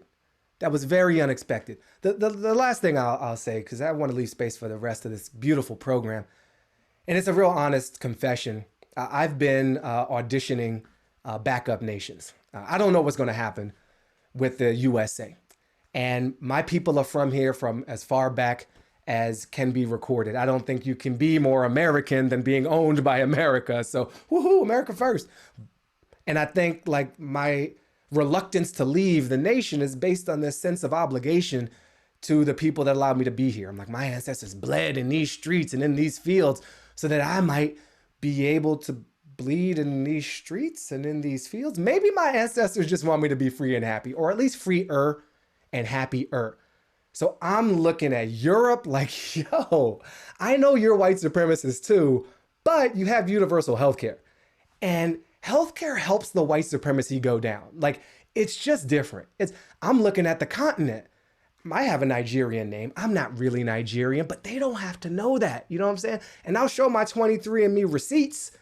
That was very unexpected. The last thing I'll say, because I want to leave space for the rest of this beautiful program, and it's a real honest confession. I've been auditioning backup nations. I don't know what's going to happen with the USA. And my people are from here from as far back as can be recorded. I don't think you can be more American than being owned by America. So woohoo, America first. And I think like my reluctance to leave the nation is based on this sense of obligation to the people that allowed me to be here. I'm like, my ancestors bled in these streets and in these fields so that I might be able to bleed in these streets and in these fields. Maybe my ancestors just want me to be free and happy, or at least freer and happier. So I'm looking at Europe like, yo, I know you're white supremacists too, But you have universal healthcare. And healthcare helps the white supremacy go down. Like, it's just different. I'm looking at the continent. I have a Nigerian name. I'm not really Nigerian, but they don't have to know that. You know what I'm saying? And I'll show my 23andMe receipts.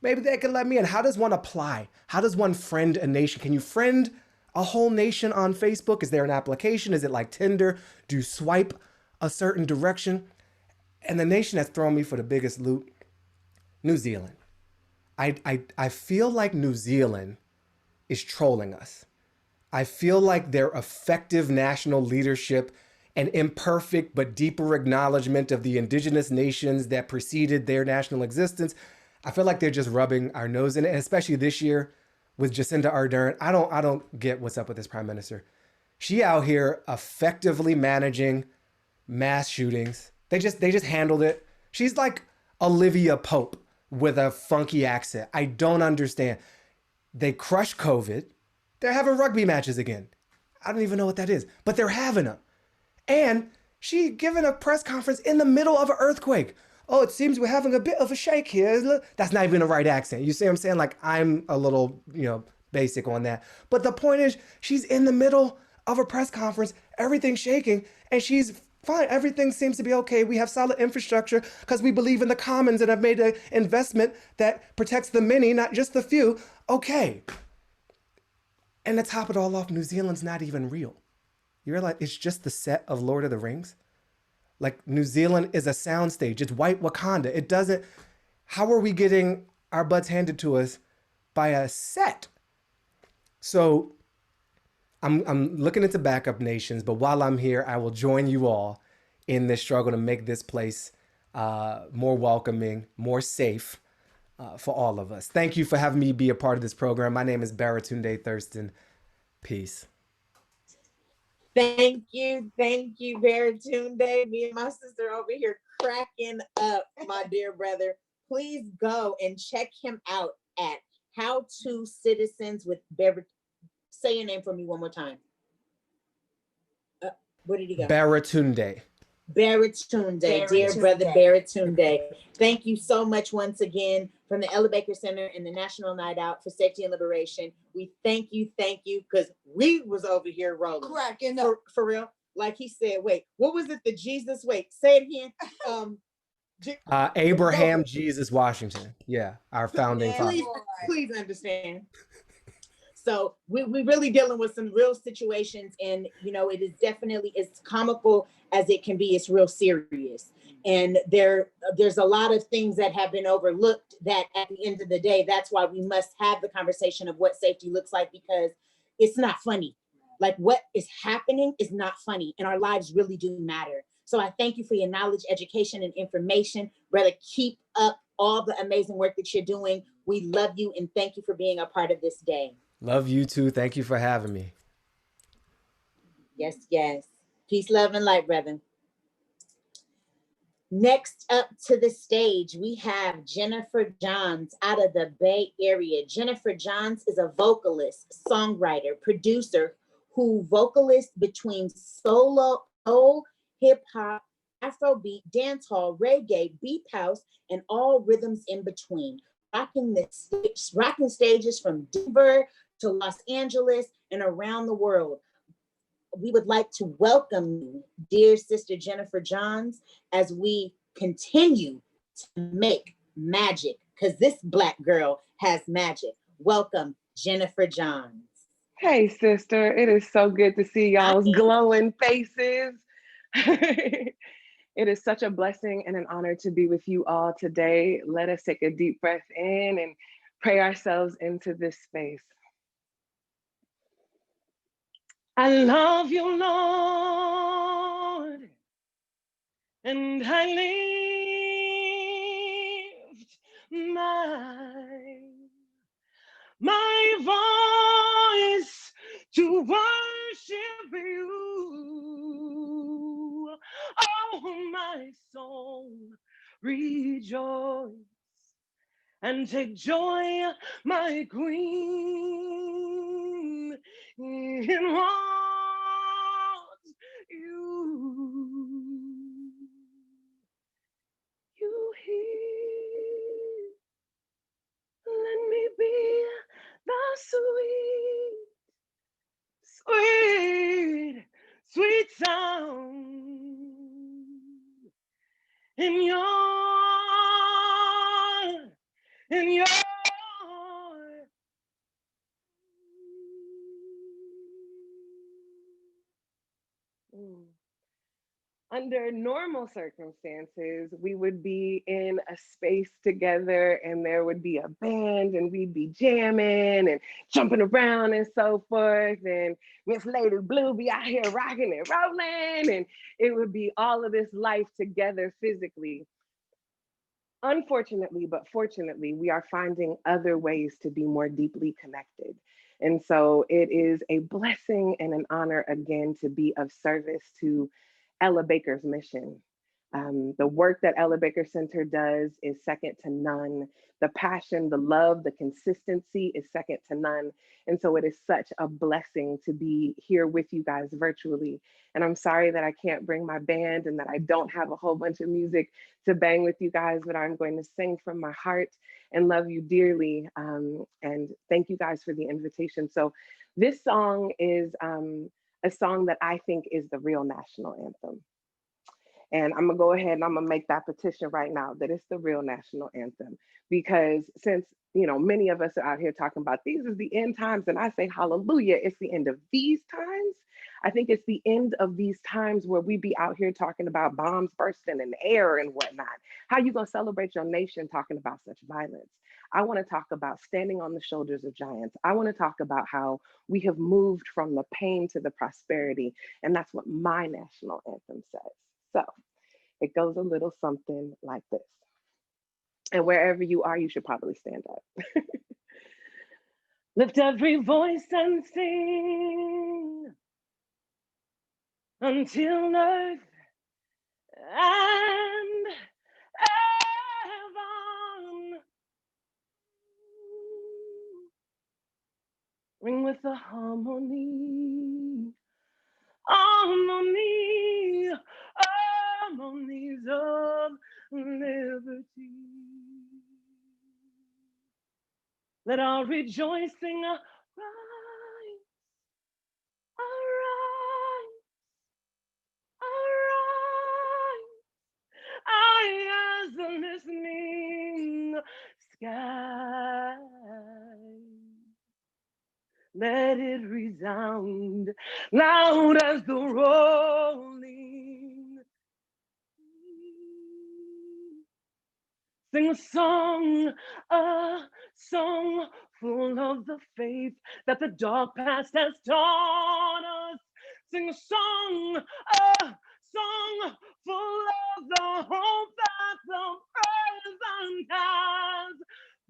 Maybe they can let me in. How does one apply? How does one friend a nation? Can you friend a whole nation on Facebook? Is there an application? Is it like Tinder? Do you swipe a certain direction? And the nation that's thrown me for the biggest loot, New Zealand. I feel like New Zealand is trolling us. I feel like their effective national leadership and imperfect but deeper acknowledgement of the indigenous nations that preceded their national existence, I feel like they're just rubbing our nose in it, and especially this year with Jacinda Ardern. I don't get what's up with this prime minister. She out here effectively managing mass shootings. They just handled it. She's like Olivia Pope with a funky accent. I don't understand. They crushed COVID. They're having rugby matches again. I don't even know what that is, but they're having them. And she giving a press conference in the middle of an earthquake. Oh, it seems we're having a bit of a shake here. That's not even the right accent. You see what I'm saying? Like, I'm a little, basic on that. But the point is, she's in the middle of a press conference, everything's shaking, and she's fine. Everything seems to be okay. We have solid infrastructure because we believe in the commons and have made an investment that protects the many, not just the few. Okay. And to top it all off, New Zealand's not even real. You realize it's just the set of Lord of the Rings? Like, New Zealand is a soundstage. It's white Wakanda. It doesn't... How are we getting our butts handed to us by a set? So I'm looking into backup nations, but while I'm here, I will join you all in this struggle to make this place more welcoming, more safe for all of us. Thank you for having me be a part of this program. My name is Baratunde Thurston. Peace. Thank you, Baratunde. Me and my sister over here cracking up, my dear brother. Please go and check him out at How to Citizens with Baratunde. Say your name for me one more time. Where did he go? Baratunde. Baratunde, dear brother Baratunde. Thank you so much once again from the Ella Baker Center and the National Night Out for Safety and Liberation. We thank you, because we was over here rolling. Cracking up. For real. Like he said, wait, what was it? Say it again. Abraham Jesus Washington. Yeah, our founding father. Please understand. So we really dealing with some real situations, and it is definitely as comical as it can be. It's real serious, and there's a lot of things that have been overlooked. That at the end of the day, that's why we must have the conversation of what safety looks like, because it's not funny. Like, what is happening is not funny, and our lives really do matter. So I thank you for your knowledge, education, and information. Brother, keep up all the amazing work that you're doing. We love you, and thank you for being a part of this day. Love you too. Thank you for having me. Yes, yes. Peace, love, and light, brother. Next up to the stage, we have Jennifer Johns out of the Bay Area. Jennifer Johns is a vocalist, songwriter, producer who vocalist between solo, soul, hip hop, Afrobeat, dancehall, reggae, beat house, and all rhythms in between. Rocking stages from Denver to Los Angeles and around the world. We would like to welcome you, dear sister Jennifer Johns, as we continue to make magic, because this Black girl has magic. Welcome, Jennifer Johns. Hey, sister. It is so good to see y'all's glowing faces. It is such a blessing and an honor to be with you all today. Let us take a deep breath in and pray ourselves into this space. I love you, Lord, and I lift my voice to worship you. Oh, my soul, rejoice and take joy, my queen, in what you hear. sweet, sweet, sweet sound in your Mm. Under normal circumstances, we would be in a space together and there would be a band and we'd be jamming and jumping around and so forth. And Miss Lady Blue be out here rocking and rolling, and it would be all of this life together physically. Unfortunately, but fortunately, we are finding other ways to be more deeply connected. And so it is a blessing and an honor again to be of service to Ella Baker's mission. The work that Ella Baker Center does is second to none. The passion, the love, the consistency is second to none. And so it is such a blessing to be here with you guys virtually. And I'm sorry that I can't bring my band and that I don't have a whole bunch of music to bang with you guys, but I'm going to sing from my heart and love you dearly. And thank you guys for the invitation. So this song is a song that I think is the real national anthem. And I'm gonna go ahead and I'm gonna make that petition right now that it's the real national anthem. Because since, you know, many of us are out here talking about these is the end times, and I say hallelujah, it's the end of these times. I think it's the end of these times where we be out here talking about bombs bursting in the air and whatnot. How you gonna celebrate your nation talking about such violence? I wanna talk about standing on the shoulders of giants. I wanna talk about how we have moved from the pain to the prosperity. And that's what my national anthem says. So it goes a little something like this. And wherever you are, you should probably stand up. Lift every voice and sing until earth and heaven ring with the harmony, harmonies of liberty. Let our rejoicing arise, arise, as the listening sky. Let it resound loud as the rolling. Sing a song full of the faith that the dark past has taught us. Sing a song full of the hope that the present has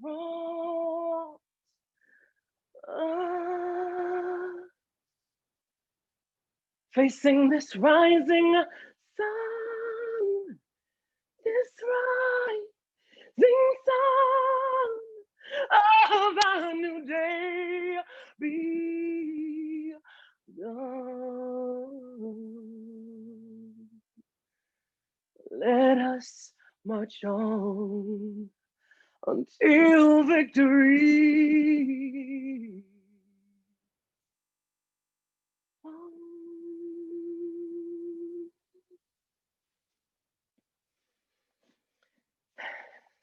brought us. Facing this rising sun, this rising sun of a new day begun. Let us march on until victory.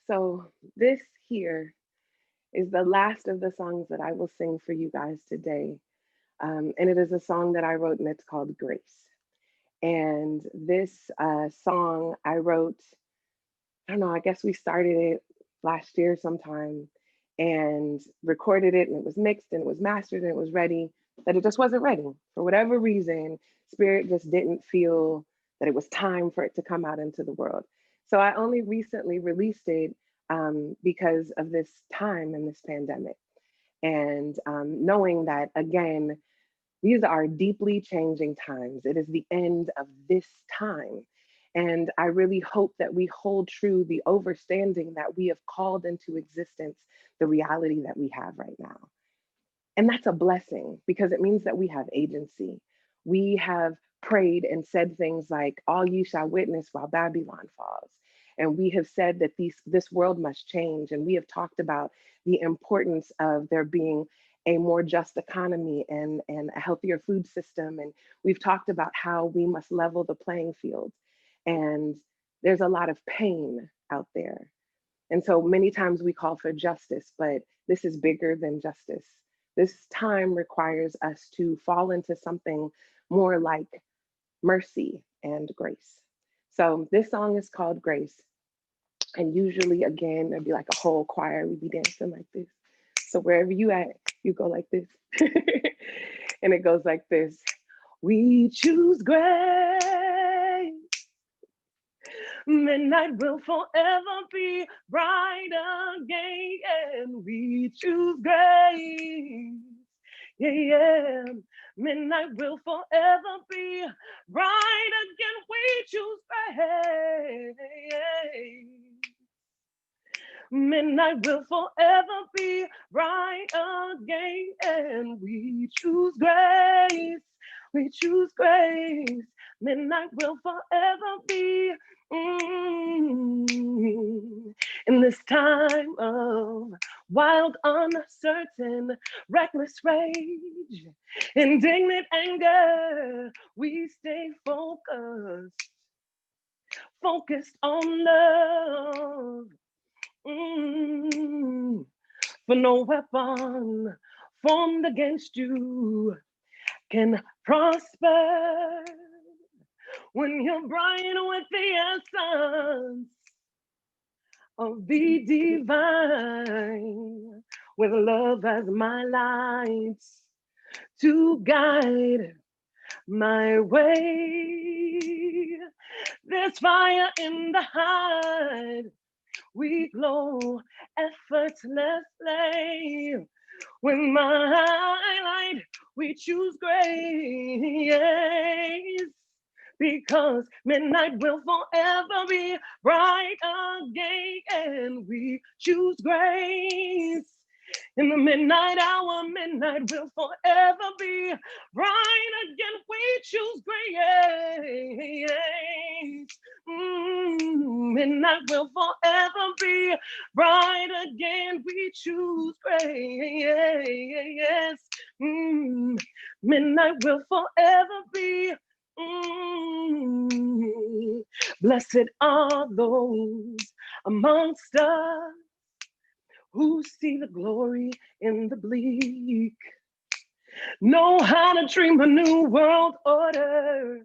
So this here is the last of the songs that I will sing for you guys today. And it is a song that I wrote, and it's called Grace. And this song I wrote, I don't know, I guess we started it last year sometime and recorded it, and it was mixed and it was mastered and it was ready, but it just wasn't ready. For whatever reason, Spirit just didn't feel that it was time for it to come out into the world. So I only recently released it because of this time and this pandemic. And knowing that, again, these are deeply changing times. It is the end of this time. And I really hope that we hold true the overstanding that we have called into existence the reality that we have right now. And that's a blessing because it means that we have agency. We have prayed and said things like, all ye shall witness while Babylon falls. And we have said that this world must change. And we have talked about the importance of there being a more just economy and a healthier food system. And we've talked about how we must level the playing field. And there's a lot of pain out there. And so many times we call for justice, but this is bigger than justice. This time requires us to fall into something more like mercy and grace. So this song is called Grace. And usually, again, there'd be like a whole choir, we'd be dancing like this. So wherever you at, you go like this. And it goes like this. We choose grace. Midnight will forever be bright again. We choose grace. Yeah, yeah. Midnight will forever be bright again. We choose grace. Midnight will forever be bright again. And we choose grace. We choose grace. Midnight will forever be in this time of wild, uncertain, reckless rage, indignant anger. We stay focused on love. For no weapon formed against you can prosper when you're bright with the essence of the divine, with love as my light to guide my way. There's fire in the hide. We glow effortlessly. With my light, we choose grace. Because midnight will forever be bright again. And we choose grace. In the midnight hour, midnight will forever be bright again. We choose grace. Midnight will forever be bright again. We choose grace. Midnight will forever be. Blessed are those amongst us who see the glory in the bleak, know how to dream a new world order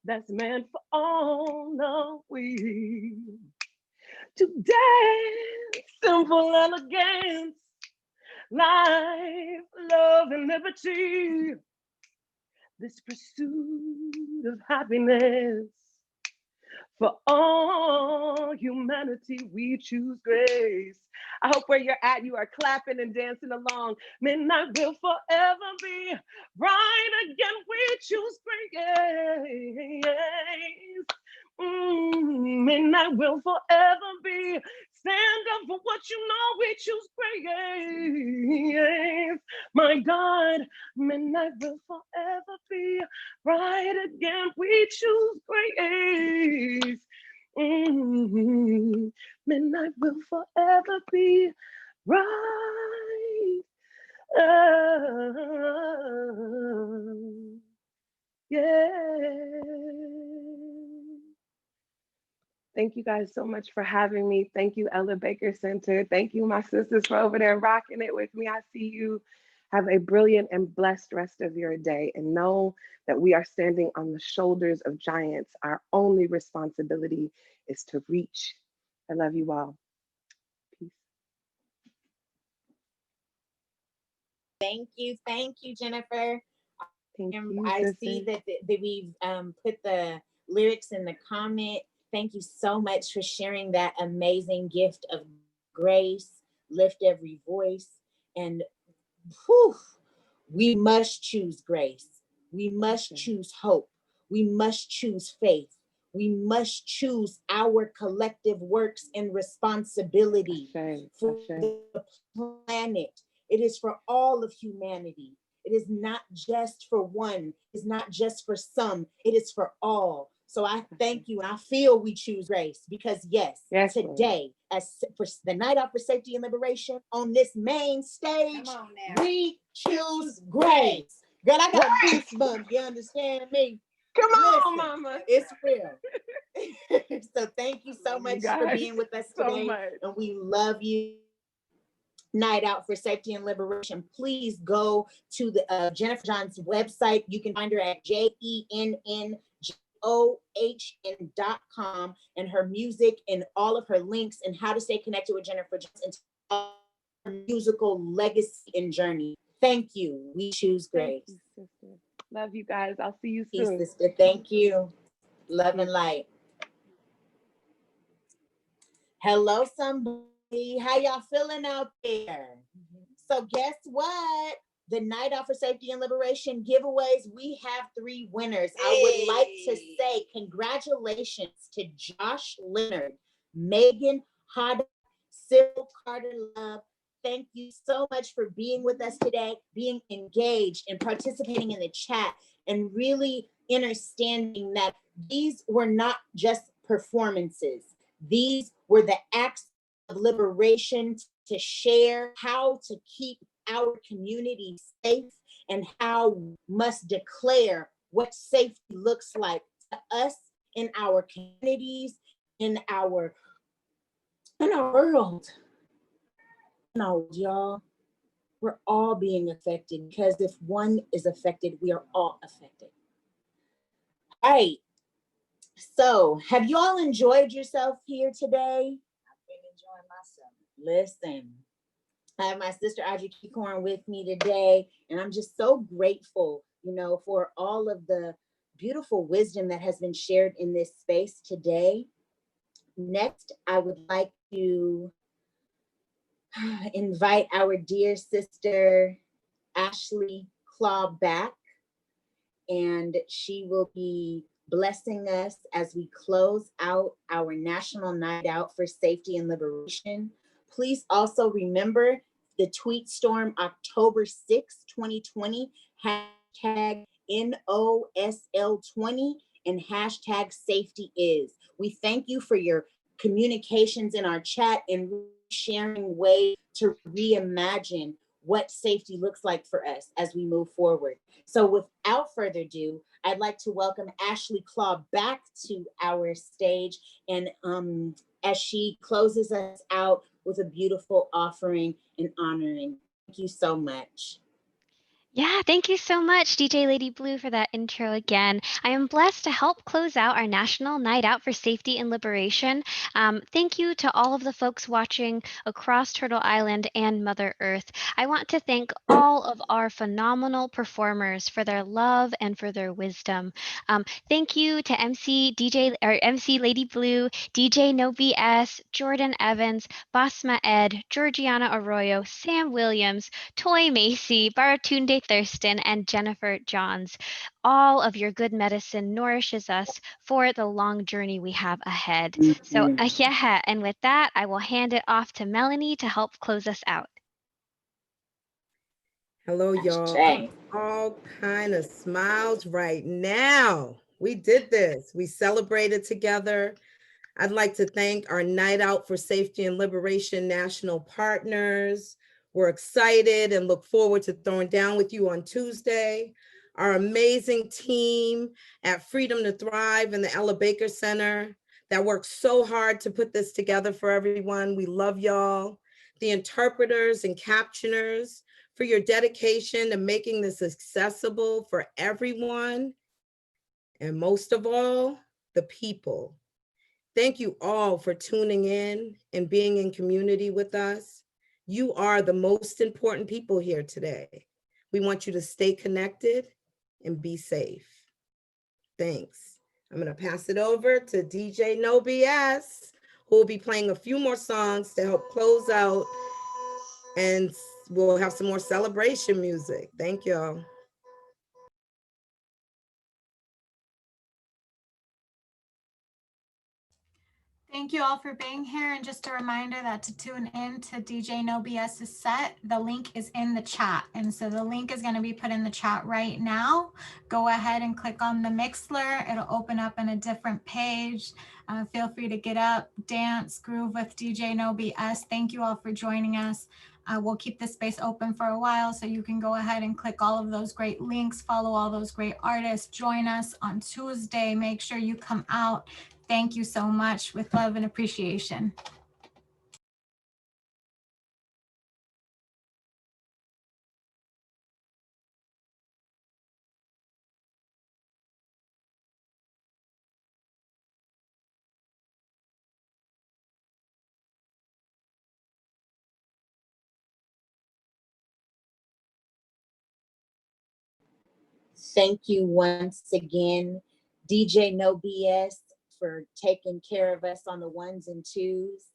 that's meant for all the weak. To dance simple elegance, life, love, and liberty. This pursuit of happiness for all humanity, we choose grace. I hope where you're at, you are clapping and dancing along. Midnight will forever be bright again. We choose grace. Midnight will forever be. Stand up for what you know. We choose grace. My God, midnight will forever be bright again. We choose grace. Midnight will forever be bright. Yeah. Thank you guys so much for having me. Thank you, Ella Baker Center. Thank you, my sisters, for over there rocking it with me. I see you. Have a brilliant and blessed rest of your day, and know that we are standing on the shoulders of giants. Our only responsibility is to reach. I love you all. Peace. Thank you, Jennifer. Thank you, I see that we've put the lyrics in the comment. Thank you so much for sharing that amazing gift of grace. Lift every voice. And whew, we must choose grace. We must choose hope. We must choose faith. We must choose our collective works and responsibility for the planet. It is for all of humanity. It is not just for one. It's not just for some. It is for all. So I thank you. And I feel we choose grace because yes, Yes, Lord. today, for the Night Out for Safety and Liberation on this main stage, we choose grace. Girl, I got goosebumps. You understand me? Come on, Listen, mama. it's real. So thank you so Love you much for guys being with us so today. much. And we love you. Night Out for Safety and Liberation. Please go to the Jennifer John's website. You can find her at JENNGOHN.com, and her music and all of her links and how to stay connected with Jennifer John's and her musical legacy and journey. Thank you. We choose grace. Thank you, sister. Love you guys. I'll see you Peace, soon. sister. Thank you. Love and light. Hello, somebody. How y'all feeling out there? So guess what? The Night Out for Safety and Liberation giveaways, we have 3 winners. I would like to say congratulations to Josh Leonard, Megan Hodder, Cyril Carter Love. Thank you so much for being with us today, being engaged and participating in the chat, and really understanding that these were not just performances. These were the acts of liberation to share how to keep our community safe and how we must declare what safety looks like to us in our communities, in our world. No, y'all, we're all being affected, because if one is affected, we are all affected. All right. So, have you all enjoyed yourself here today? I've been enjoying myself. Listen, I have my sister Audrey Keycorn with me today, and I'm just so grateful, for all of the beautiful wisdom that has been shared in this space today. Next, I would like to invite our dear sister Ashley Claw back, and she will be blessing us as we close out our National Night Out for Safety and Liberation. Please also remember the tweet storm October 6, 2020, hashtag NOSL20 and hashtag safety is. We thank you for your communications in our chat and sharing ways to reimagine what safety looks like for us as we move forward. So without further ado, I'd like to welcome Ashley Claw back to our stage, and as she closes us out with a beautiful offering and honoring. Thank you so much. Yeah, thank you so much, DJ Lady Blue, for that intro again. I am blessed to help close out our National Night Out for Safety and Liberation. Thank you to all of the folks watching across Turtle Island and Mother Earth. I want to thank all of our phenomenal performers for their love and for their wisdom. Thank you to MC Lady Blue, DJ No BS, Jordan Evans, Basma Ed, Georgiana Arroyo, Sam Williams, Toy Macy, Baratunde Thurston, and Jennifer Johns. All of your good medicine nourishes us for the long journey we have ahead. So, yeah, and with that, I will hand it off to Melanie to help close us out. Hello, y'all. All kind of smiles right now. We did this. We celebrated together. I'd like to thank our Night Out for Safety and Liberation national partners. We're excited and look forward to throwing down with you on Tuesday. Our amazing team at Freedom to Thrive and the Ella Baker Center that worked so hard to put this together for everyone. We love y'all. The interpreters and captioners for your dedication to making this accessible for everyone. And most of all, the people. Thank you all for tuning in and being in community with us. You are the most important people here today. We want you to stay connected and be safe. Thanks. I'm going to pass it over to DJ No BS, who will be playing a few more songs to help close out, and we'll have some more celebration music. Thank y'all. Thank Thank you all for being here. And just a reminder that to tune in to DJ No BS's set, the link is in the chat. And so the link is going to be put in the chat right now. Go ahead and click on the Mixler. It'll open up in a different page. Feel free to get up, dance, groove with DJ No BS. Thank you all for joining us. We'll keep this space open for a while, so you can go ahead and click all of those great links, follow all those great artists, join us on Tuesday. Make sure you come out. Thank you so much, with love and appreciation. Thank you once again, DJ No BS, for taking care of us on the ones and twos.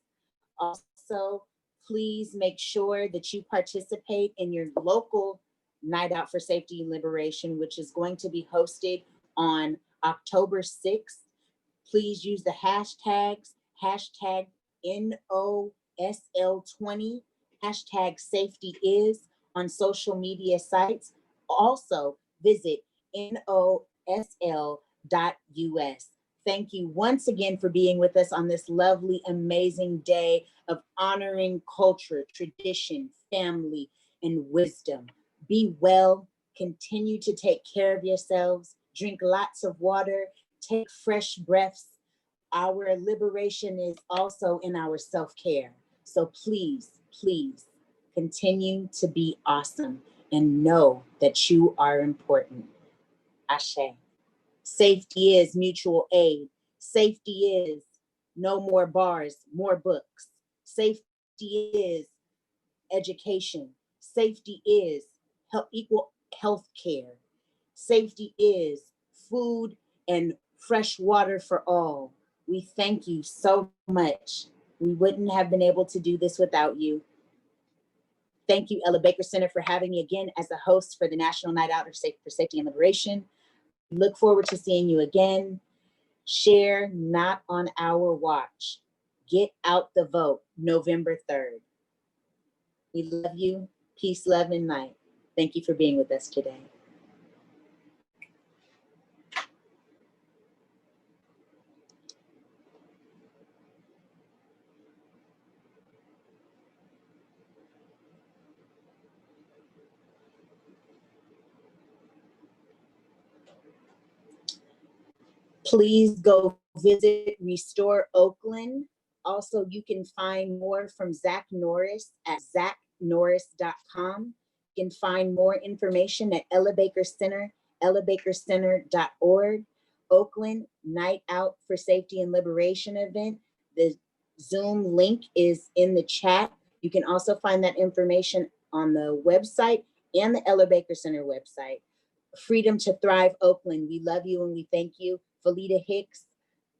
Also, please make sure that you participate in your local Night Out for Safety and Liberation, which is going to be hosted on October 6th. Please use the hashtags, hashtag NOSL20, hashtag safety is on social media sites. Also, visit NOSL.us. Thank you once again for being with us on this lovely, amazing day of honoring culture, tradition, family, and wisdom. Be well, continue to take care of yourselves, drink lots of water, take fresh breaths. Our liberation is also in our self-care. So please, please continue to be awesome and know that you are important. Ashe. Safety is mutual aid. Safety is no more bars, more books. Safety is education. Safety is equal health care. Safety is food and fresh water for all. We thank you so much. We wouldn't have been able to do this without you. Thank you, Ella Baker Center, for having me again as a host for the National Night Out for Safety and Liberation. Look forward to seeing you again. Share, not on our watch. Get out the vote, November 3rd. We love you. Peace, love, and light. Thank you for being with us today. Please go visit Restore Oakland. Also, you can find more from Zach Norris at zachnorris.com. You can find more information at Ella Baker Center, ellabakercenter.org. Oakland Night Out for Safety and Liberation event. The Zoom link is in the chat. You can also find that information on the website and the Ella Baker Center website. Freedom to Thrive Oakland. We love you and we thank you. Felita Hicks,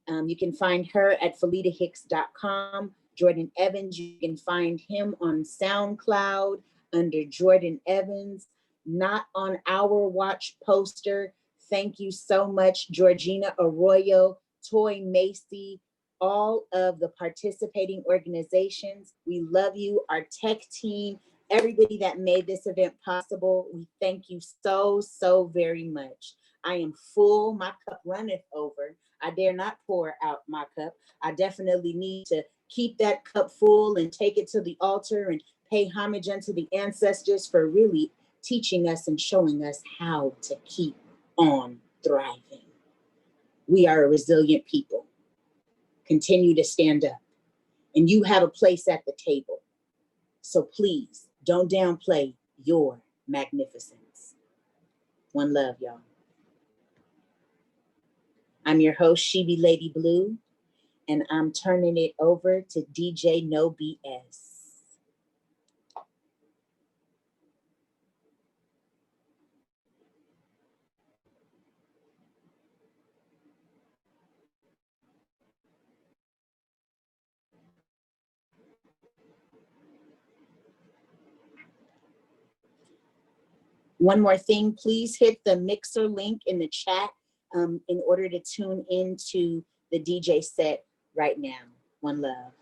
you can find her at FelitaHicks.com. Jordan Evans, you can find him on SoundCloud under Jordan Evans. Not on our watch poster. Thank you so much, Georgina Arroyo, Toy Macy, all of the participating organizations. We love you, our tech team, everybody that made this event possible. We thank you so, so very much. I am full, my cup runneth over. I dare not pour out my cup. I definitely need to keep that cup full and take it to the altar and pay homage unto the ancestors for really teaching us and showing us how to keep on thriving. We are a resilient people. Continue to stand up. And you have a place at the table. So please don't downplay your magnificence. One love, y'all. I'm your host, She Be Lady Blue, and I'm turning it over to DJ No BS. One more thing, please hit the Mixer link in the chat in order to tune into the DJ set right now. One love.